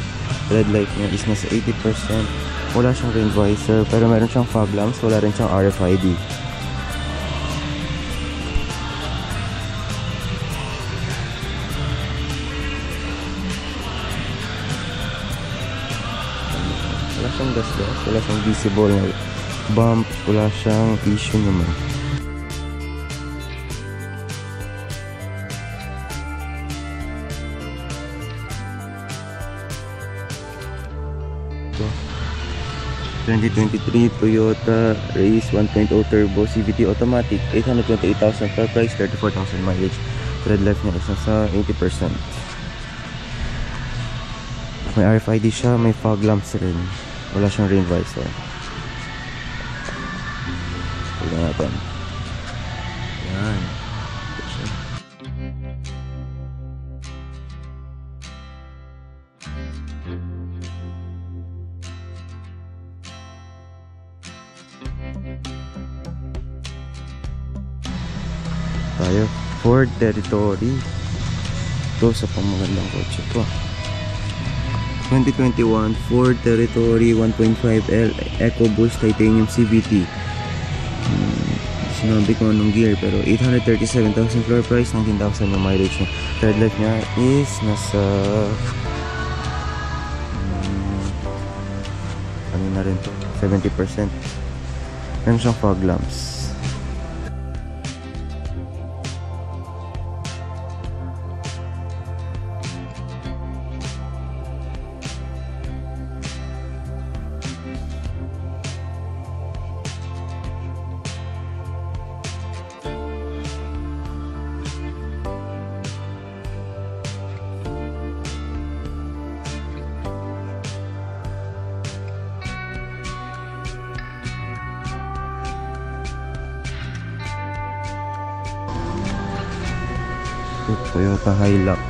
Red light niya is nasa 80%. Wala siyang rain visor, pero meron siyang fog lamps, wala rin siyang RFID. Wala siyang gas-gas, wala siyang visible na bump, wala siyang issue naman. Ito, 2023 Toyota Race 1.0 Turbo CVT automatic, 828,000 floor price, 34,000 mileage. Tread life niya is nasa 80%. May RFID siya, may fog lamps rin. Wala siyang rain visor. Tignan natin. Yan. Ito siya. Tayo. Ford Territory. Ito sa pamagandang kotse to. 2021 Ford Territory 1.5L EcoBoost Titanium CVT. Sinabi ko anong gear, pero 837,000 floor price, 19,000 yung mileage niya. Third life niya is nasa ano na rin to, 70%. Meron siyang fog lamps. Toyota Hilux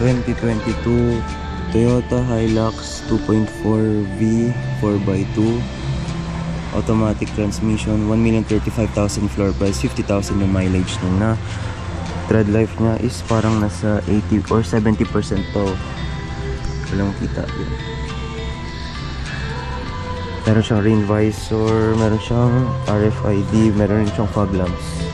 2022 Toyota Hilux 2.4V 4x2 automatic transmission, 1,035,000 floor price, 50,000 yung mileage na. Tread life niya is parang nasa 80 or 70% to. Walang kita yun. Meron siyang rain visor, meron siyang RFID, meron rin siyang fog lamps.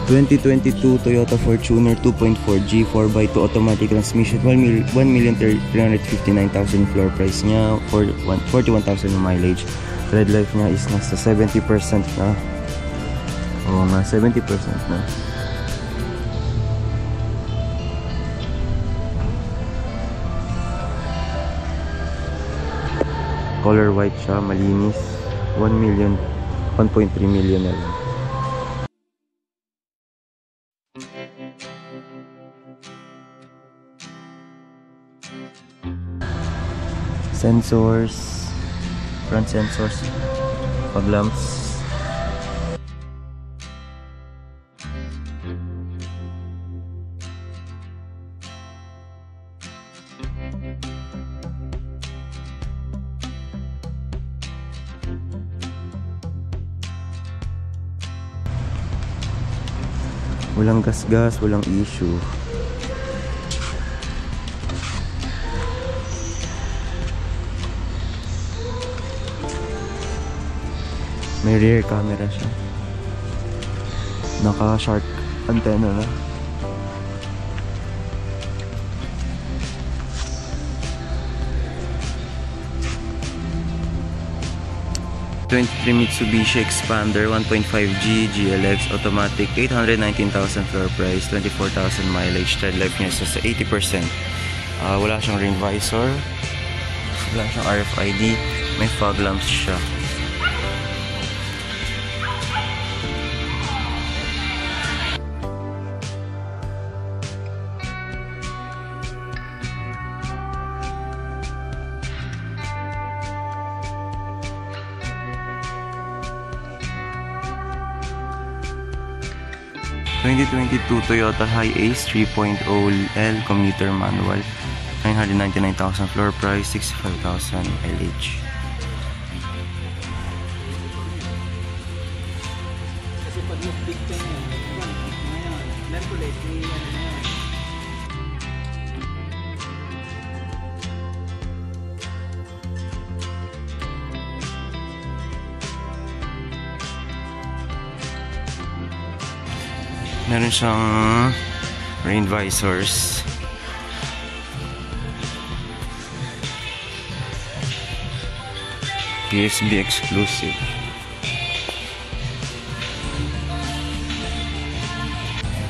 ...2022 Toyota Fortuner 2.4G 4x2 automatic transmission, 1,359,000 floor price niya, 41,000 yung mileage. Tread life niya is nasa 70% na. Oo nga, 70% na. Color white siya, malinis. 1.3 million na lang. Sensors, front sensors, fog lamps. Walang gas-gas, walang issue. May rear camera siya. Naka-shark antenna na. Mitsubishi Expander 1.5G GLX automatic, 819,000 floor price, 24,000 mileage, tread life niya sa 80%. Wala siyang rain visor, wala siyang RFID, may fog lamps siya. Toyota Hiace 3.0L commuter manual, 999,000 floor price, 65,000 mileage. Kasi pag mag-big ka na yan, merkulate, may ano na yan. Meron siyang rain visors. USB exclusive.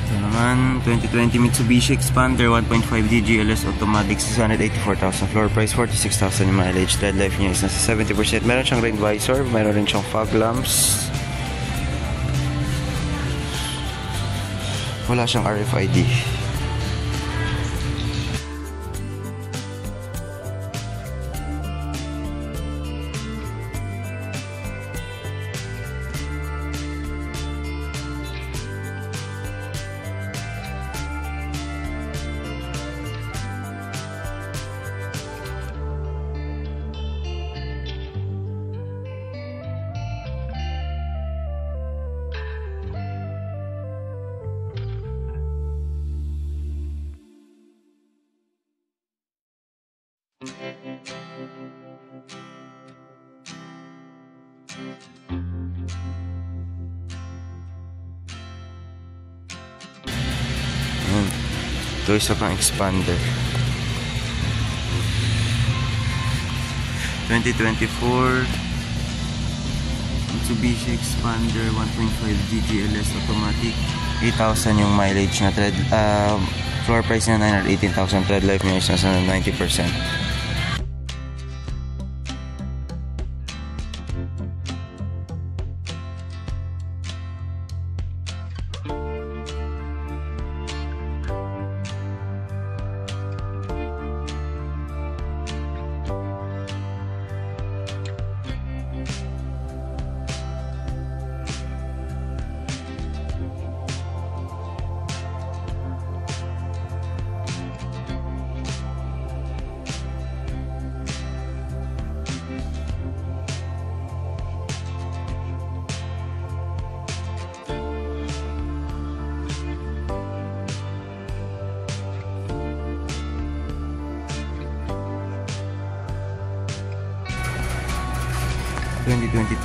Ito naman, 2020 Mitsubishi Expander 1.5D GLS automatic, 684,000 floor price, 46,000 mileage. Tread life niya is nasa 70%. Meron siyang rain visor, meron rin siyang fog lamps. Wala siyang RFID. Ito isa pang Expander 2024 Mitsubishi Expander 1.5 GLS automatic, 8,000 yung mileage na tread, floor price na 918,000, tread life niya is nasa 90%.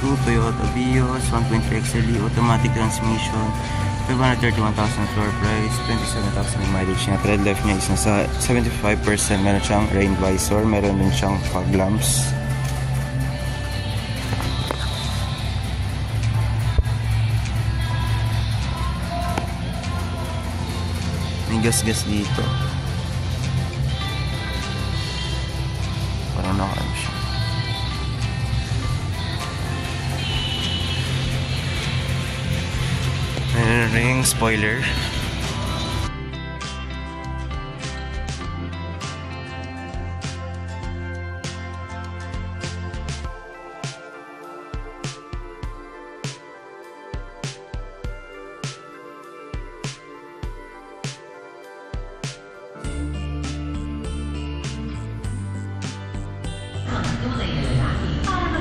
Toyota Vios 1.3 XLE automatic transmission, 531,000 floor price, 27,000 mileage niya. Tread life niya is nasa 75%. Meron siyang rain visor, meron din siyang fog lamps. May gas-gas dito. Parang naka-ano siya. Ring spoiler.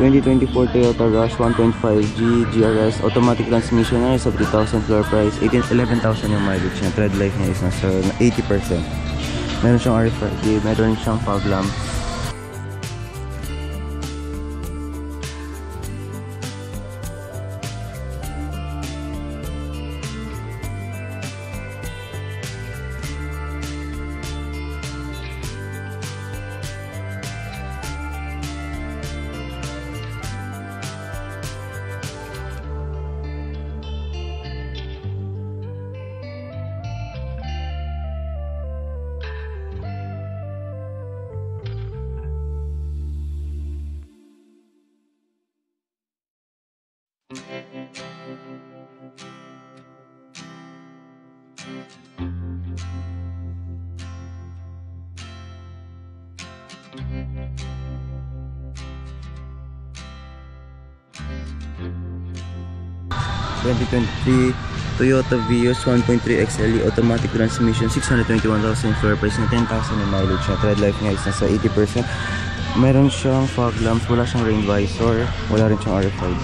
2024 Toyota Rush 1.5G GRS automatic transmission na sa 3,000 floor price, 11,000 yung mileage niya. Tread life niya is nasa 80%. Meron siyang RFID, meron siyang fog lamps. ...2023 Toyota Vios 1.3 XLE automatic transmission, 621,000 floor price na 10,000 yung mileage niya. Tread life niya is nasa 80%. Meron siyang fog lamps, wala siyang rain visor, wala rin siyang RFID.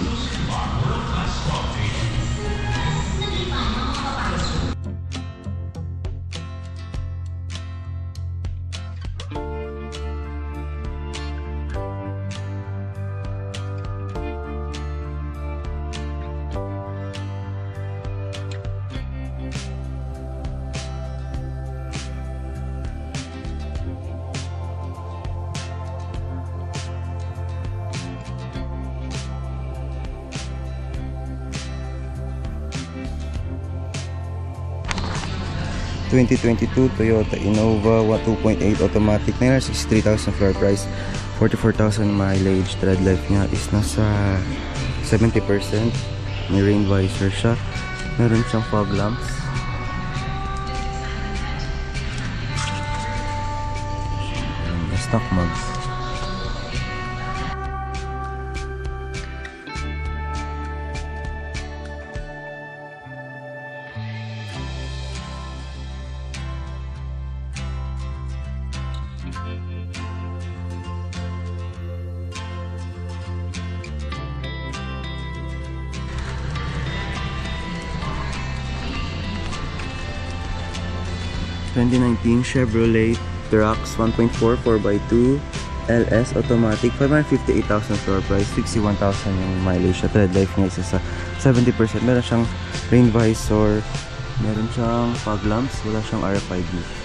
...2022 Toyota Innova 2.8 automatic, 963,000 floor price, 44,000 mileage. Tread life niya is nasa 70%. May rain visor siya, meron siyang fog lamps. Stock mugs. ...2019 Chevrolet Trax 1.4 4x2 LS automatic, 558,000 floor price, 61,000 yung mileage. Tread life niya isa sa 70%. Meron siyang rain visor, meron siyang fog lamps, wala siyang RFID.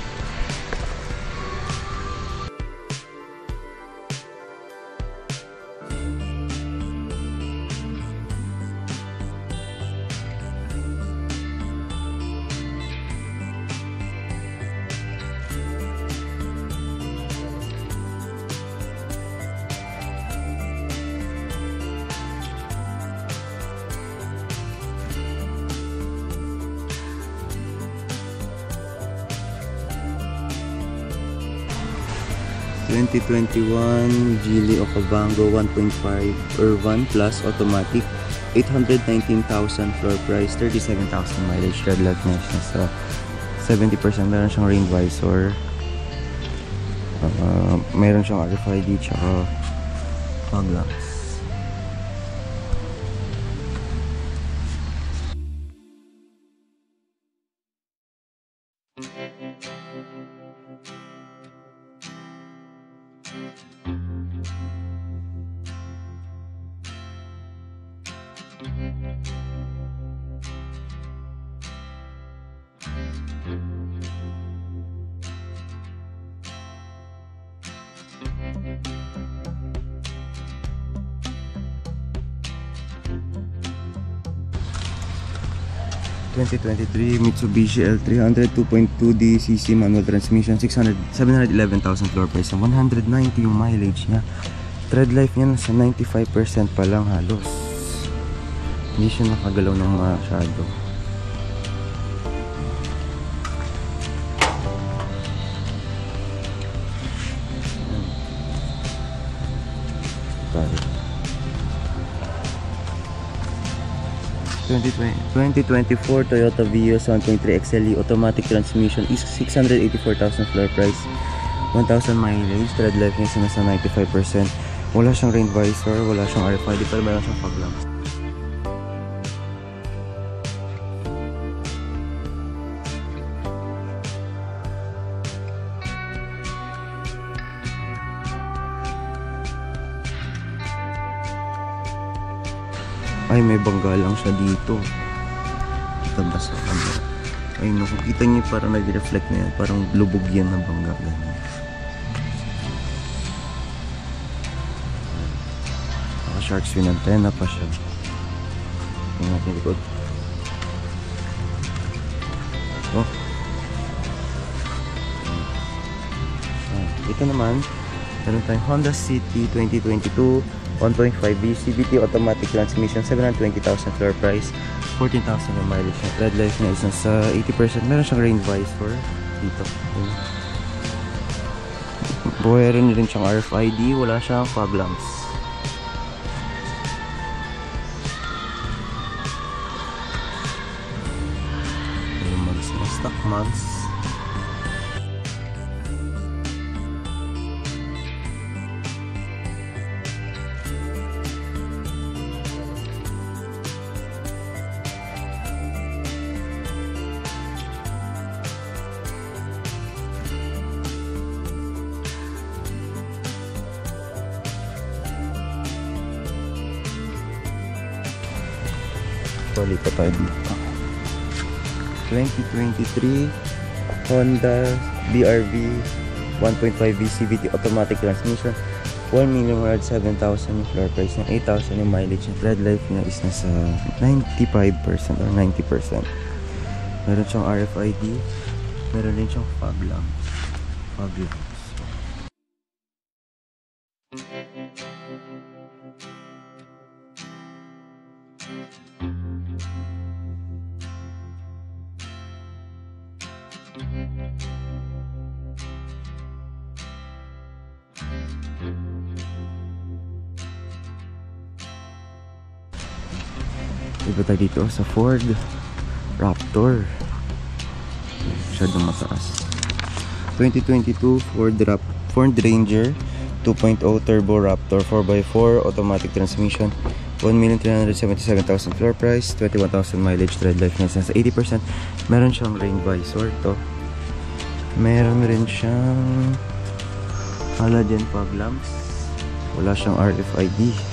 ...2021 Geely Okavango 1.5 Urban Plus automatic, 819,000 floor price, 37,000 mileage. Tread life niya sa 70%. Meron siyang rain visor, meron siyang RFID tsaka fog lamps. ...2023 Mitsubishi L300 2.2D cc manual transmission, 711,000 floor price, 190 yung mileage niya. Tread life niya nasa 95% pa lang halos. Hindi siya nakagalaw ng masyado. Sorry. 2024 Toyota Vios 1.3 XLE automatic transmission is 684,000 floor price, 1,000 mileage. Tread life niya nasa 95%. Wala siyang rain visor, wala siyang RFID, pero meron siyang fog lamps. Ay, may bangga lang siya dito. Tabas sa camera. Ay, nakikita niyo parang nag-reflect na yan. Parang lubog yan ng bangga. Ganyan. Shark's fin antenna pa siya. Tingnan natin likod. Oh. Ito naman, meron tayong Honda City 2022 1.5V CVT automatic transmission, 720,000 floor price, 14,000 yung mileage. Red light niya is nasa 80%. Meron siyang rain visor dito. Meron rin siyang RFID, wala siyang fog lamps. Yung mags na stock mags. Tuloy pa tayo dito. 2023 Honda BRV 1.5V CVT automatic transmission, 1,107,000 yung floor price ng 8,000 yung mileage. Yung red light niya is nasa 95% or 90%. Meron siyang RFID, meron din siyang fog lamps. Fog lamps. Iba tayo dito sa Ford Raptor. Masyadong mataas. 2022 Ford Ranger 2.0 Turbo Raptor 4x4 automatic transmission, 1,377,000 floor price, 21,000 mileage. Red light niya nasa 80%. Meron siyang rain visor to. Meron rin siyang halogen fog lamps. Wala siyang RFID.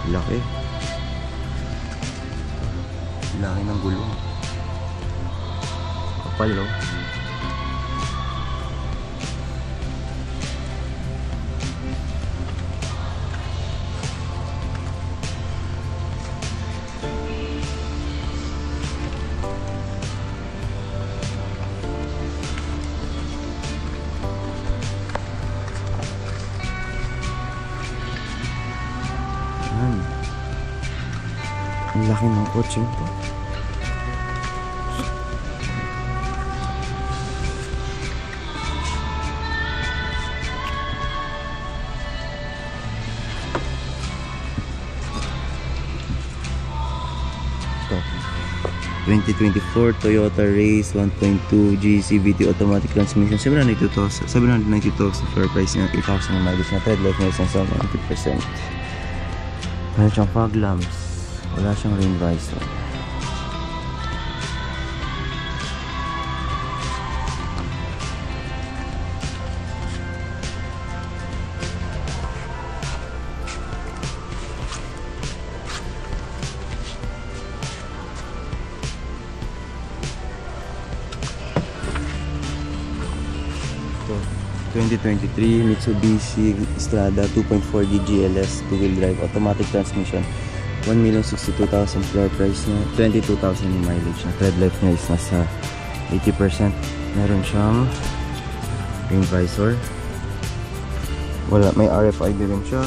Laki. Laki ng gulong. Kapal, no? Ang laki ng kotse ito. Ito. 2024 Toyota Race 1.2 GCVT automatic transmission, 792,000 floor price niya, 8,000 mileage na. Red light niya isang 70%. Meron siyang fog lamps. Wala siyang rain visor. Ito, 2023 Mitsubishi Strada 2.4D GLS 2-wheel drive automatic transmission, 1,062,000 floor price niya, 22,000 yung mileage na. Red light niya is nasa 80%. Meron siyang rain visor. Wala, may RFID din siya.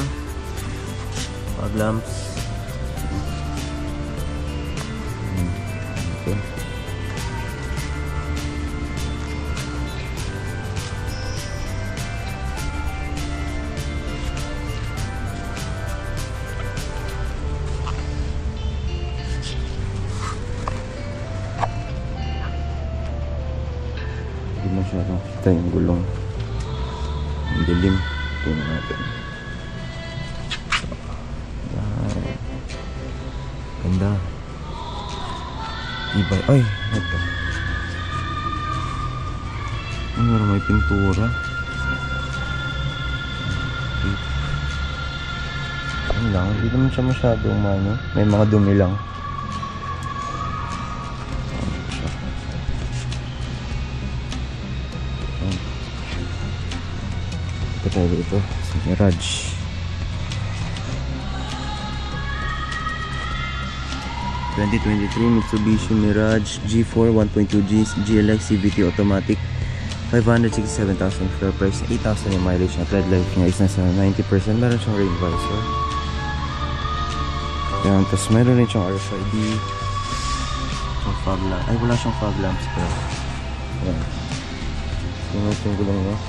Fog lamps. Okay. Hindi masyadong kita yung gulong. dilim. Tingnan natin. Wow. Ganda. Iba. Ay, ito. Ano, may pintura. Ano lang, hindi naman siya masyadong ano. May mga dumi lang. Ito tayo ito. Si Mirage. Mitsubishi Mirage G4 1.2 GLX CVT automatic, 567,000 floor price, 8,000 yung mileage na. Tread life niya is nasa 90%. Meron siyang rain visor. Yan, tapos meron rin siyang RFID, siyang fog lamp. Ay, wala siyang fog lamps pero yan. Tingnan ko lang yun.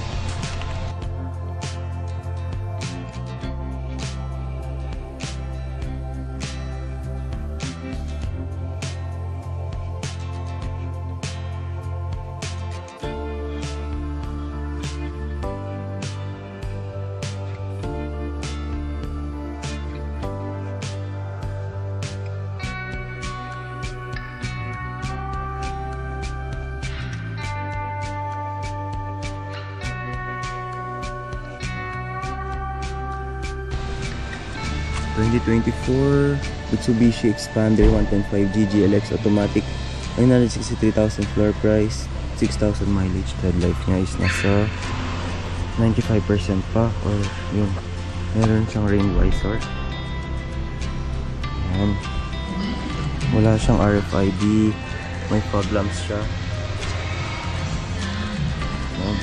Mitsubishi Expander 1.5 GLX automatic, 963,000 floor price, 6,000 mileage. Tread life niya is nasa 95% pa, or yun. Meron siyang rain visor. Ayan. Wala siyang RFID. May fog lamps siya. Ayan.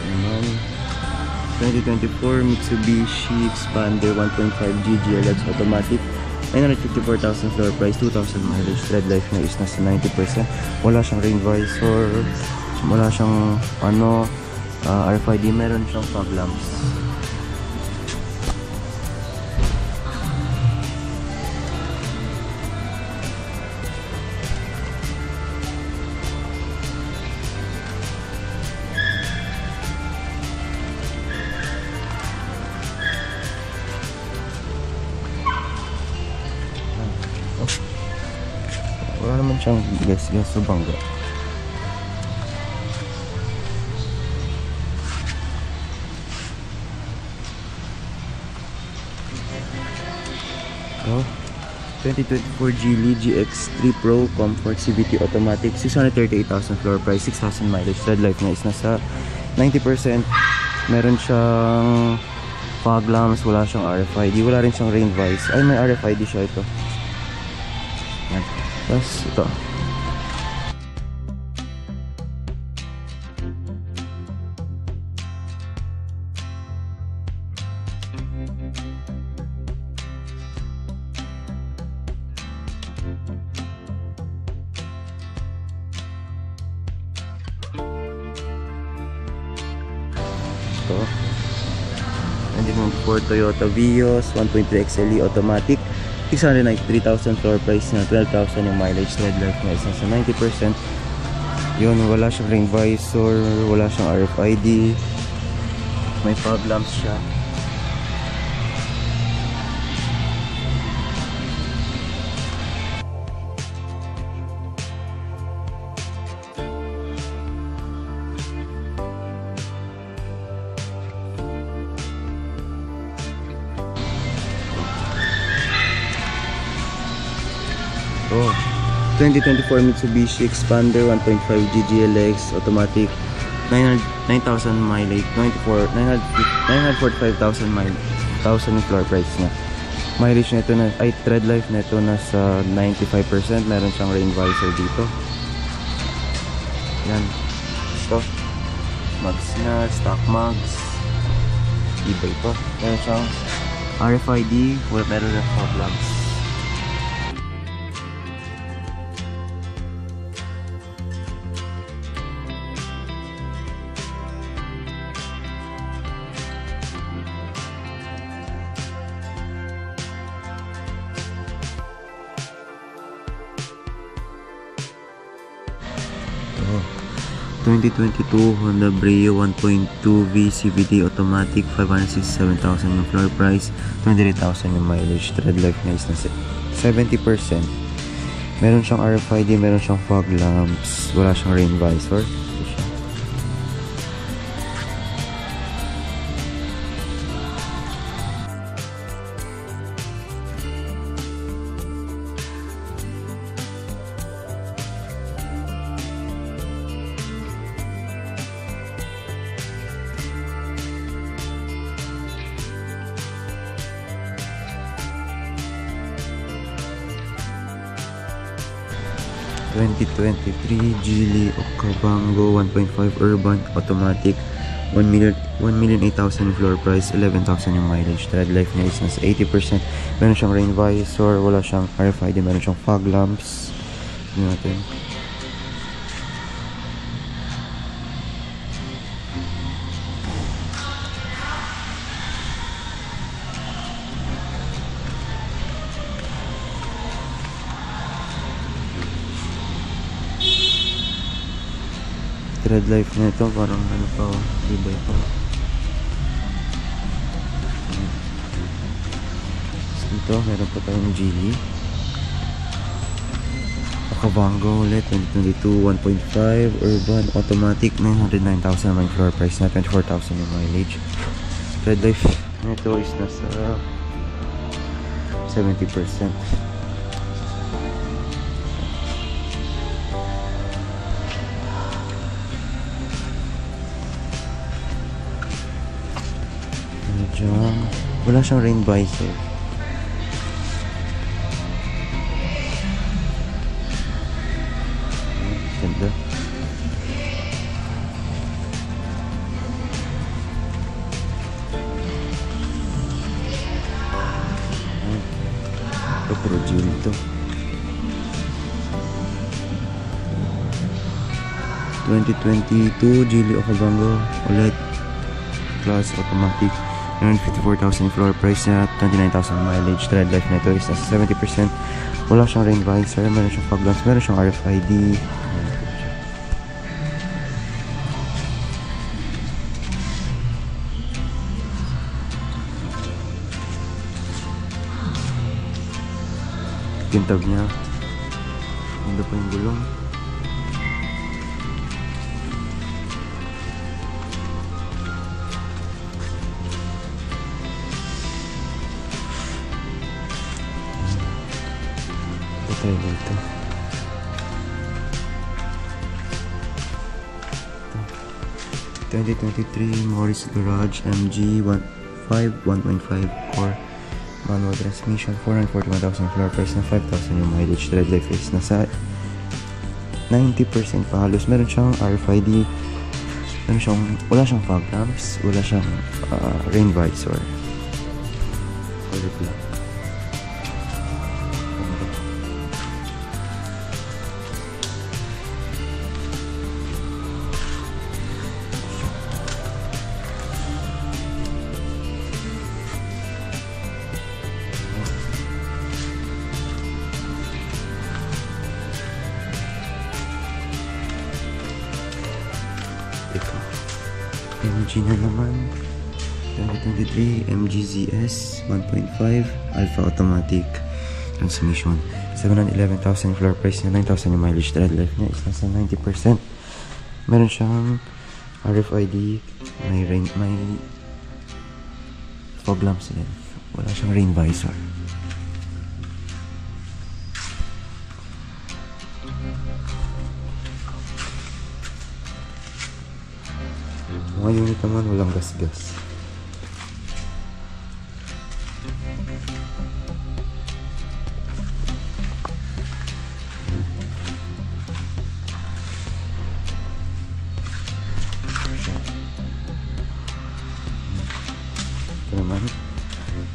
Naman 2024 Mitsubishi Expander 1.5 GLX automatic, 954,000 floor price, 2,000 mileage. Tread life na is nasa 90%. Wala siyang rain visor, wala siyang ano, RFID. Meron siyang fog lamps. Wala naman siyang gas sa bangga. Oh, 2024 Geely GX3 Pro Comfort CVT automatic, 638,000 floor price, 6,000 mileage. Tread life niya is nasa 90%. Meron siyang fog lamps, wala siyang RFID, wala rin siyang rain visor. Ay, may RFID siya ito. Yan. Tapos ito. Ito. 2024 Toyota Vios 1.3 XLE automatic, 693,000 floor price na, 12,000 yung mileage. Tread life na is nasa 90%. Yun, wala siyang rain visor, wala siyang RFID, may fog lamps siya. Oh, 2024 Mitsubishi Expander 1.5 GLX automatic, 9,000 mileage, 945,000 mileage, 1,000 floor price niya. Mileage nito na, ay tread life nito nasa 95%. Meron siyang rain visor dito. Yan. Ito. Mugs na, stock mugs. Iba ito. Meron siyang RFID, meron na fog lamps. 2022 Honda Brio 1.2V CVT automatic, 567,000 yung floor price, 23,000 yung mileage. Tread life niya is na 70%. Meron siyang RFID, meron siyang fog lamps, wala siyang rain visor. Ito siya. ...2023 Geely Okavango 1.5 Urban automatic, 1,008,000 floor price, 11,000 yung mileage. Tread life niya is nasa 80%. Meron siyang rain visor, wala siyang RFID, meron siyang fog lamps. Tignan natin. Tread life na ito, parang ano pa, ibay pa. Dito, meron pa tayong Geely Okavango ulit, 2022 1.5 Urban automatic, 909,000 naman floor price na, 24,000 yung mileage. Tread life na ito is nasa 70%. Wala siyang rain visor. Ganda. Ito pero Geely ito. 2022 Geely Okavango ulit, plus automatic, 54,000 floor price na, 29,000 mileage. Tread life na ito is nasa 70%. Wala siyang rain visor, meron siyang fog lamps, meron siyang RFID. Tintab niya. Ganda pa yung gulong. Try dito. 2023 Morris Garage MG 1.5 core manual transmission, 441,000 floor price na, 5,000 yung mileage. Tread life is nasa 90% pa halos. Meron siyang RFID, wala siyang fog lamps, wala siyang rain visor. Color black. MG na naman, 2023 MG ZS 1.5 Alpha automatic transmission, 711,000 floor price na, 9,000 yung mileage. Tread life niya is nasa 90%. Meron siyang RFID, may fog lamps din, wala siyang rain visor. Mga unit naman walang gas-gas. Ito naman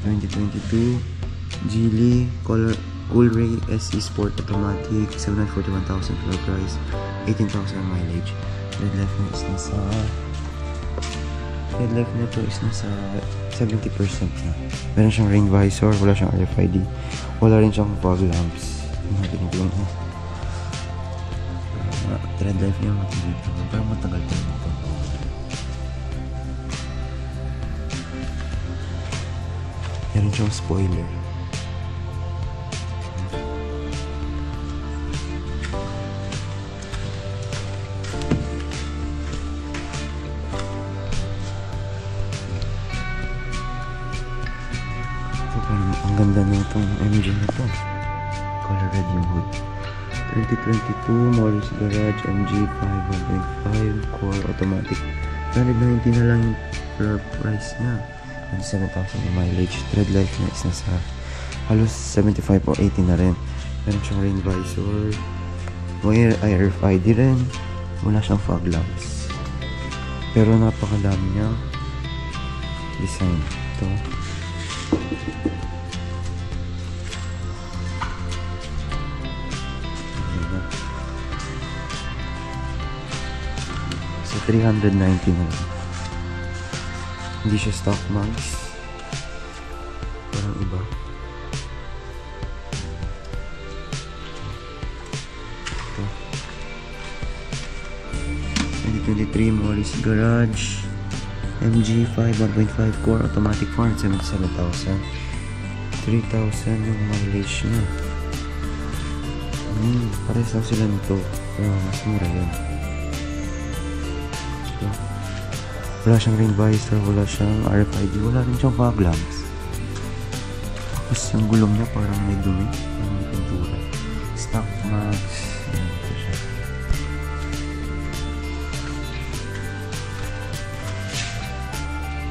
2022 Geely Coolray SE Sport automatic, 741,000 floor price, 18,000 mileage. Red life na is nasa Red life nito is nasa 70% na. Meron siyang rain visor, wala siyang RFID, wala rin siyang fog lamps. Tingnan natin yung Tread life niya matagal pa. Parang matagal pa ito. Meron siyang spoiler. Ang ganda na itong MG na ito. Color red yung hood. 2022 Morris Garage MG 5.5 core automatic. 290 na lang yung per price niya. 27,000 yung mileage. Tread life niya is nasa halos 75 o 80 na rin. Meron siyang rain visor. May RFID rin. Wala siyang fog lamps. Pero napakadami niya design. Ito. So 390 na lang. Hindi siya stock mags. Parang iba. Ito. 2023 Morris Garage MG 5 1.5 core automatic 477,000. 3,000 yung mileage niya. Pares lang sila nito. Pero mas mura yun. Ito. Wala siyang rain visor, wala siyang RFID, wala rin siyang fog lamps. Tapos yung gulong niya parang may dumi, parang may pintura. Stock mags. Ayan, ito siya.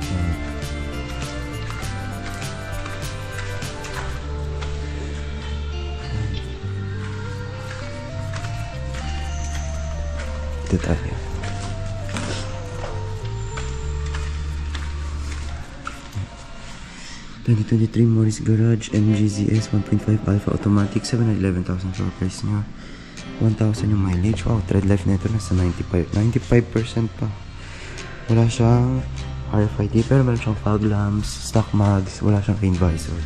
Ayan. Ito tayo. 2023 Morris Garage MGZS 1.5 Alpha automatic 711,000 floor price niya. 1,000 yung mileage. Wow, tread life nito nasa 95% pa. Wala siyang RFID pero meron siyang fog lamps, stock mags, wala siyang rain visor.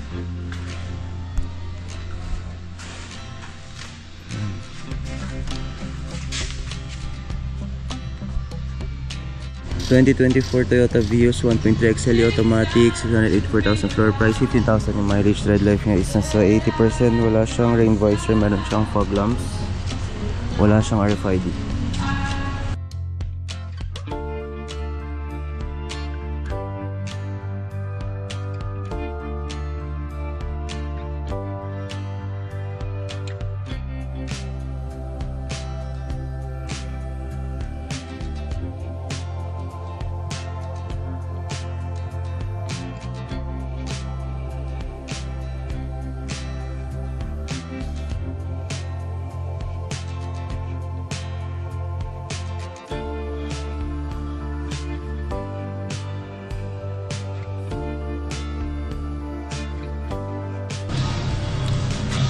2024 Toyota Vios 1.3 XLE automatic, 684,000 floor price, 15,000 yung mileage. Tread life niya is nasa 80%. Wala siyang rain visor, meron siyang fog lamps, wala siyang RFID.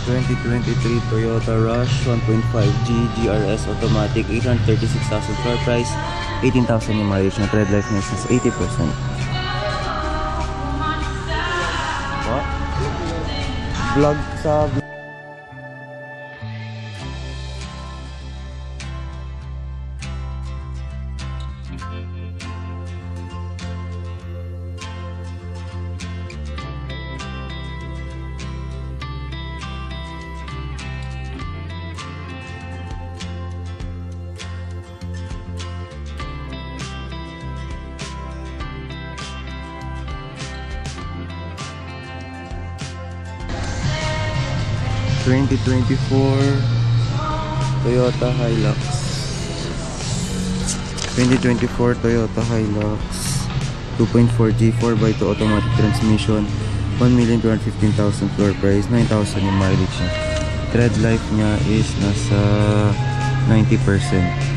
...2023 Toyota Rush 1.5G GRS automatic, 836,000 floor price, 18,000 yung mileage na. Tread life niya is 80%. What? Vlog sa... 2024 Toyota Hilux. 2024 Toyota Hilux 2.4G 4x2 automatic transmission, 1,215,000 floor price, 9,000 yung mileage niya. Tread life niya is nasa 90%.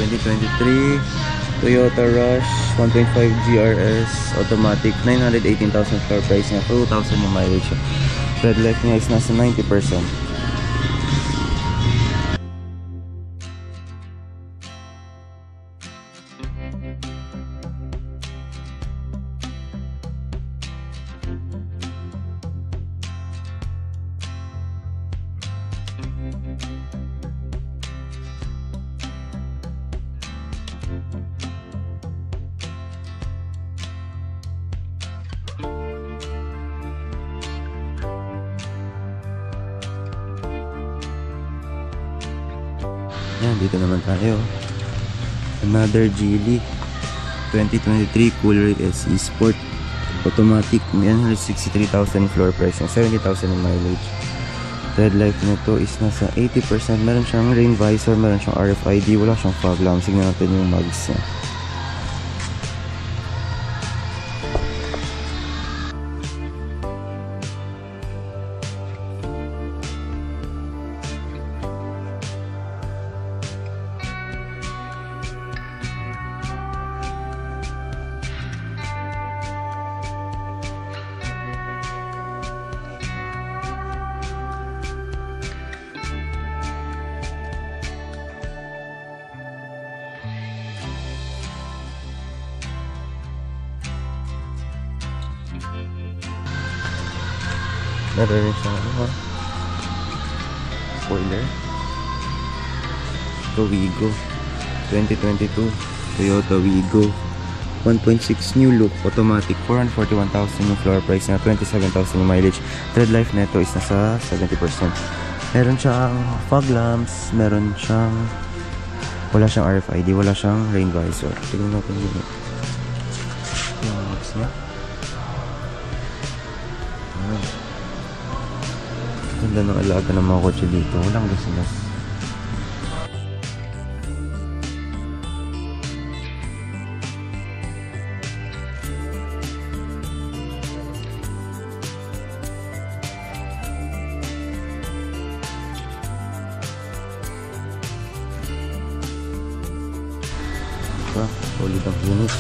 2023 Toyota Rush 1.5 GRS automatic, 918,000 floor price niya, 2,000 yung mileage. Red light niya is nasa 90%. Yan, dito naman tayo. Another Geely 2023 Cooler SE Sport automatic, 963,000 floor price and 70,000 in mileage. Red light nito is nasa 80%. Meron siyang rain visor, meron siyang RFID, wala siyang fog lamp. Signan natin yung mags niya. Meron rin siyang spoiler. Wigo 2022 Toyota Wigo 1.6 new look automatic, 441,000 yung floor price na, 27,000 yung mileage. Tread life neto is nasa 70%. Meron siyang fog lamps, meron siyang wala siyang RFID, wala siyang rain visor. Tignan natin yung max niya. Ganda ng alaga ng mga kotse dito. Walang gas-gas. Solid ang unit.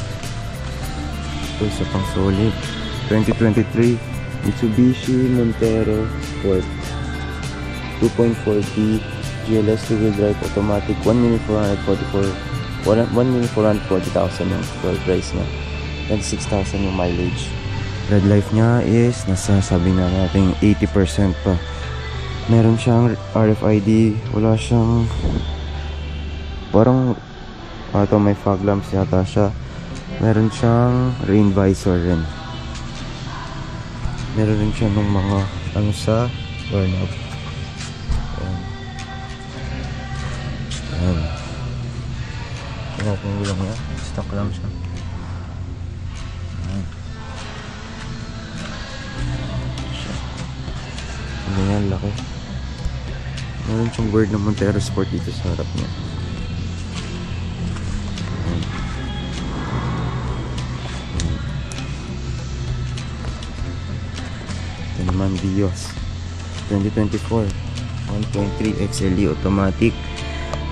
Ito isa pang solid. 2023 Mitsubishi Montero Sport 2.4T GLS 2-wheel drive automatic, 1,440,000 yung floor price niya, 26,000 yung mileage. Red life niya is nasa, sabi na natin, 80% pa. Meron siyang RFID, wala siyang parang may fog lamps yata siya. Meron siyang rain visor rin. Meron rin siya ng mga ano sa doorknob. Ayan. Tingnan natin yung gulong niya. Stock lang siya. Ayan. Ganyan, laki. Meron siyang word ng Montero Sport dito sa harap niya. Ayan. Ito naman Vios 2024 1.3 XLE automatic,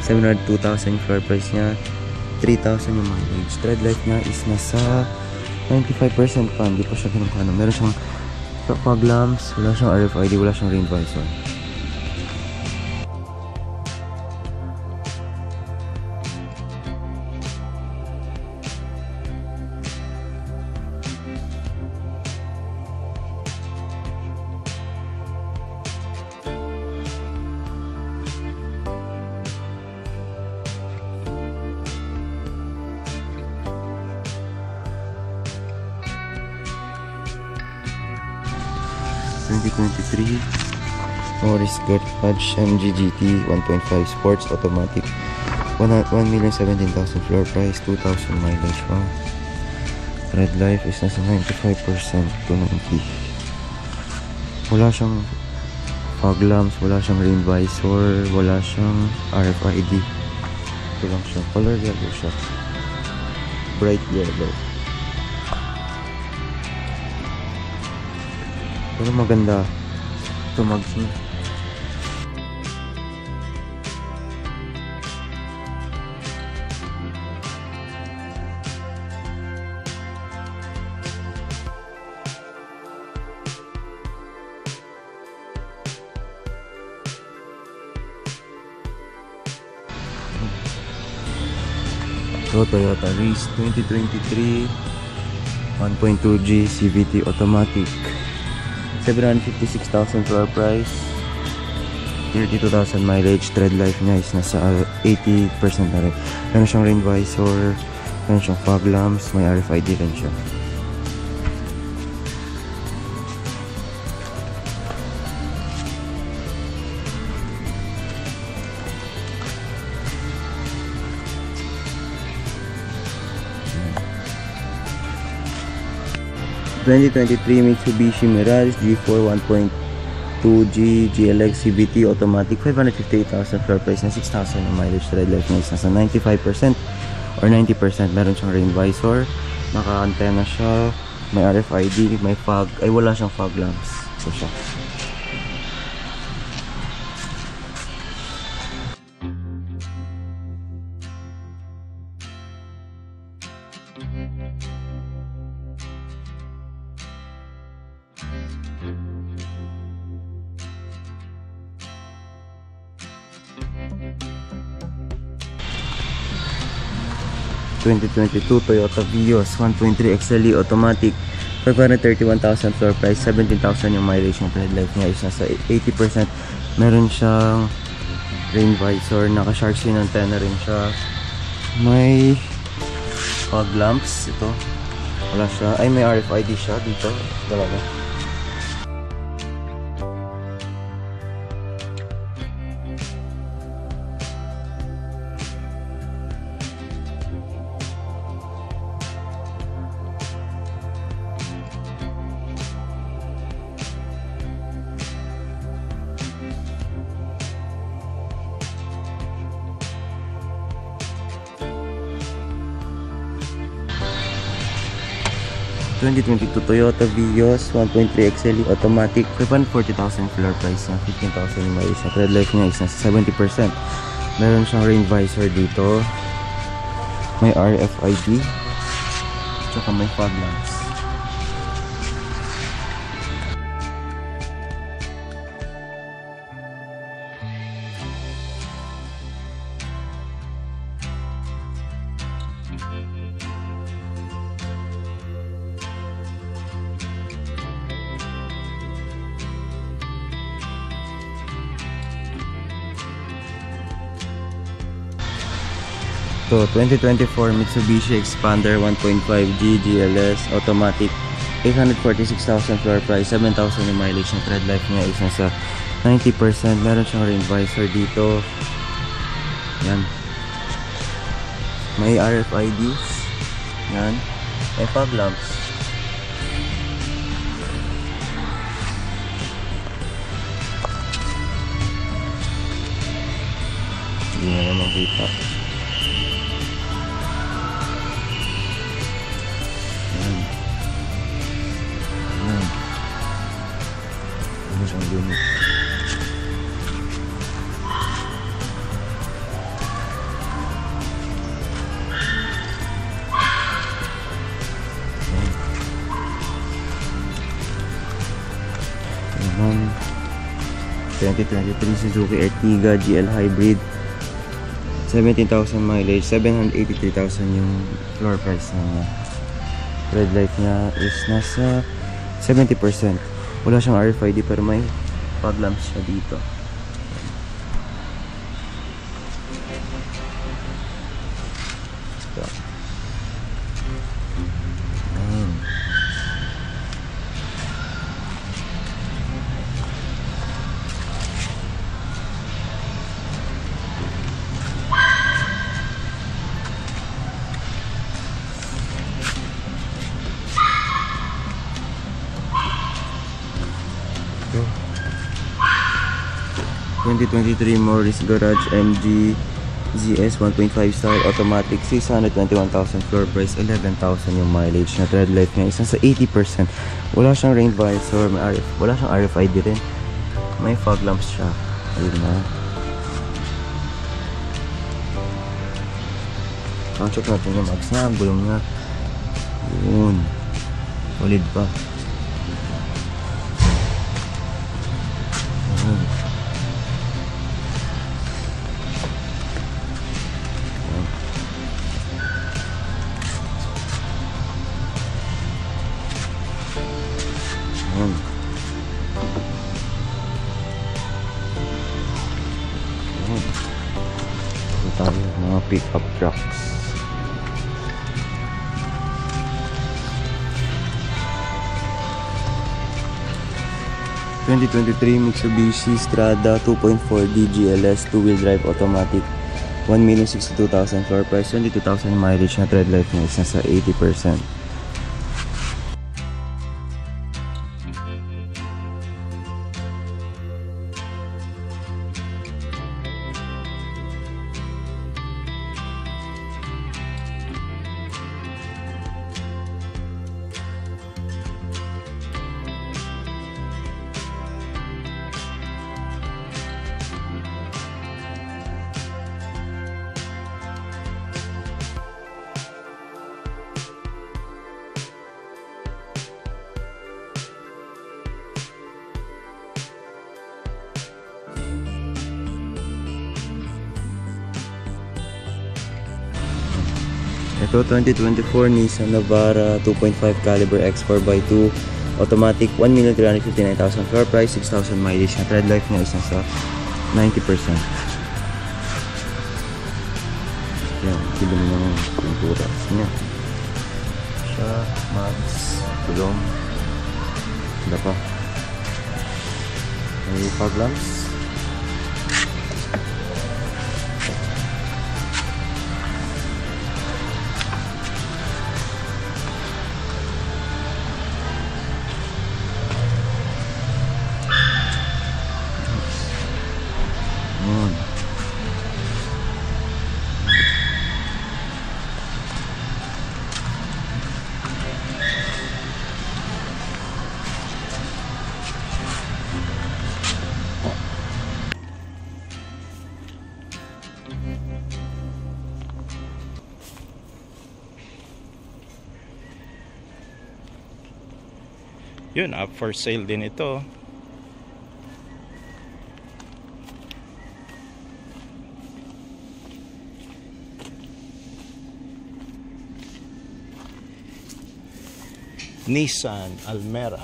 702,000 floor price niya, 3,000 yung mileage. Tread life niya is nasa 95% pa, hindi pa siya ganun ka. Meron siyang fog lamps, wala siyang RFID, wala siyang rain visor. Morris Garage MG GT 1.5 Sports automatic, 1,017,000 floor price, 2,000 mileage. Wow. Red life is nasa 95% to 90. Wala siyang fog lamps, wala siyang rain visor, wala siyang RFID. Ito lang siya, color yellow siya, bright yellow. Pero maganda ito mags niya. So, Toyota Race 2023 1.2G CVT automatic. 756,000 floor price. 32,000 mileage. Tread life niya is nasa 80% na rin. Meron siyang rain visor. Meron siyang fog lamps. May RFID rin siya. ...2023 Mitsubishi Mirage G4 1.2G GLX CVT automatic. 558,000 floor price na 6,000 ang mileage. Tread life niya is nasa 95% or 90%. Meron siyang rain visor, naka-antenna siya, may RFID, may fog, ay wala siyang fog lamps. So siya. ...2022 Toyota Vios 1.3 XLE automatic. 531,000 floor price. 17,000 yung mileage. Yung tread life niya is nasa 80%. Meron siyang rain visor. Naka-sharkskin antenna rin siya. May fog lamps. Ito. Wala siya. Ay, may RFID siya dito. Talaga. ...2022 Toyota Vios 1.3 XLE automatic. 540,000 floor price na 15,000 yung mileage. Tread life niya is nasa 70%. Meron siyang rain visor dito. May RFID. Tsaka may fog lamps. So, 2024 Mitsubishi Expander 1.5G GLS automatic. 846,000 floor price. 7,000 yung mileage. Yung tread life niya is nasa 90%. Meron siyang rain visor dito. Yan. May RFIDs. Yan. May fog lamps. Hindi na naman kita. Ano siyang lumit. Ayan. 2023 Suzuki Ertiga GL Hybrid. 17,000 mileage. 783,000 yung floor price na red light niya is nasa 70%. Wala siyang RFID pero may fog lamps siya dito. So. 2023 Morris Garage MG ZS 1.5 style automatic. 621,000 floor price. 11,000 yung mileage. Na tread life niya isa sa 80%. Wala siyang rain visor. Wala siyang RFID rin. May fog lamps siya. Ayun na. Check natin yung mags niya. Ang gulong niya. Yun. Solid pa. Yun. Yun. Ito tayo, mga pick-up trucks. ...2023 Mitsubishi Strada 2.4 DGLS 2-wheel drive automatic, 1,062,000 floor price, 22,000 mileage na, tread life niya is nasa 80%. Ito 2024 Nissan Navara 2.5 caliber X4x2 automatic, 1,359,000 floor price, 6,000 mileage na, tread life niya is nasa 90%. Yan, kilo mo ng pintura niya. Siya, mags, tulong, wala pa. May fog lamps. Yun, up for sale din ito. Nissan Almera,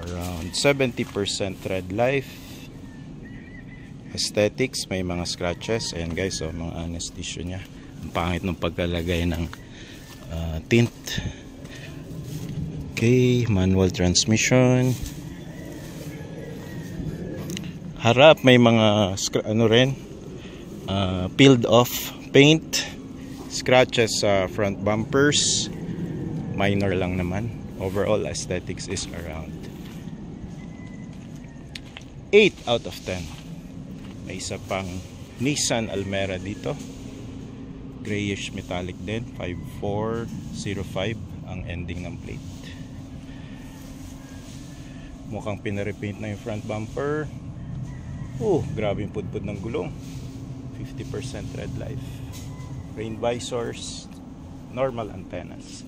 around 70% tread life, aesthetics, may mga scratches. Ayan guys, oh, mga anesthesia nya. Ang pangit ng pagkalagay ng tint. Okay, manual transmission. Harap may mga ano rin, peeled off paint, scratches sa front bumpers, minor lang naman. Overall aesthetics is around 8 out of 10. May isa pang Nissan Almera dito, grayish metallic din, 5405 ang ending ng plate. Mukhang pinarepaint na yung front bumper. Oh, grabe yung pudpud ng gulong. 50% tread life. Rain visors, normal antennas.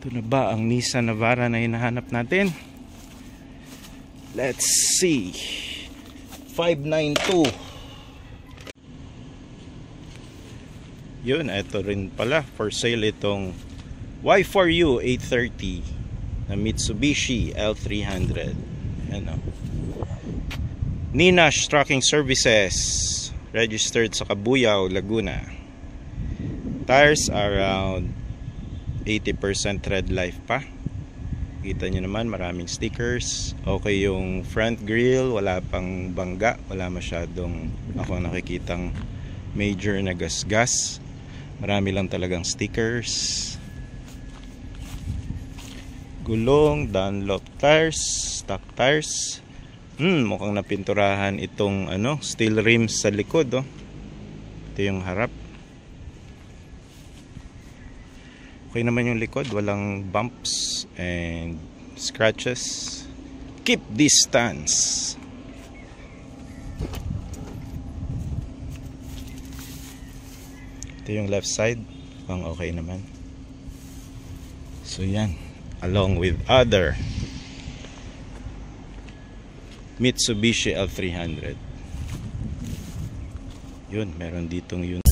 Ito na ba ang Nissan Navara na hinahanap natin? Let's see. 592. Yun, ito rin pala for sale itong Y4U 830 na Mitsubishi L300. Ano? Ninash Trucking Services, registered sa Cabuyao, Laguna. Tires around 80% tread life pa. Kita nyo naman, maraming stickers. Okay yung front grille, wala pang bangga, wala masyadong ako nakikitang major na gasgas. Marami lang talagang stickers. Gulong, Dunlop tires, stock tires. Mukhang napinturahan itong steel rims sa likod, oh. Ito yung harap. Okay naman yung likod, walang bumps and scratches. Keep distance. Ito yung left side, mukhang okay naman. So yan, along with other Mitsubishi L300. Yun, meron ditong yun.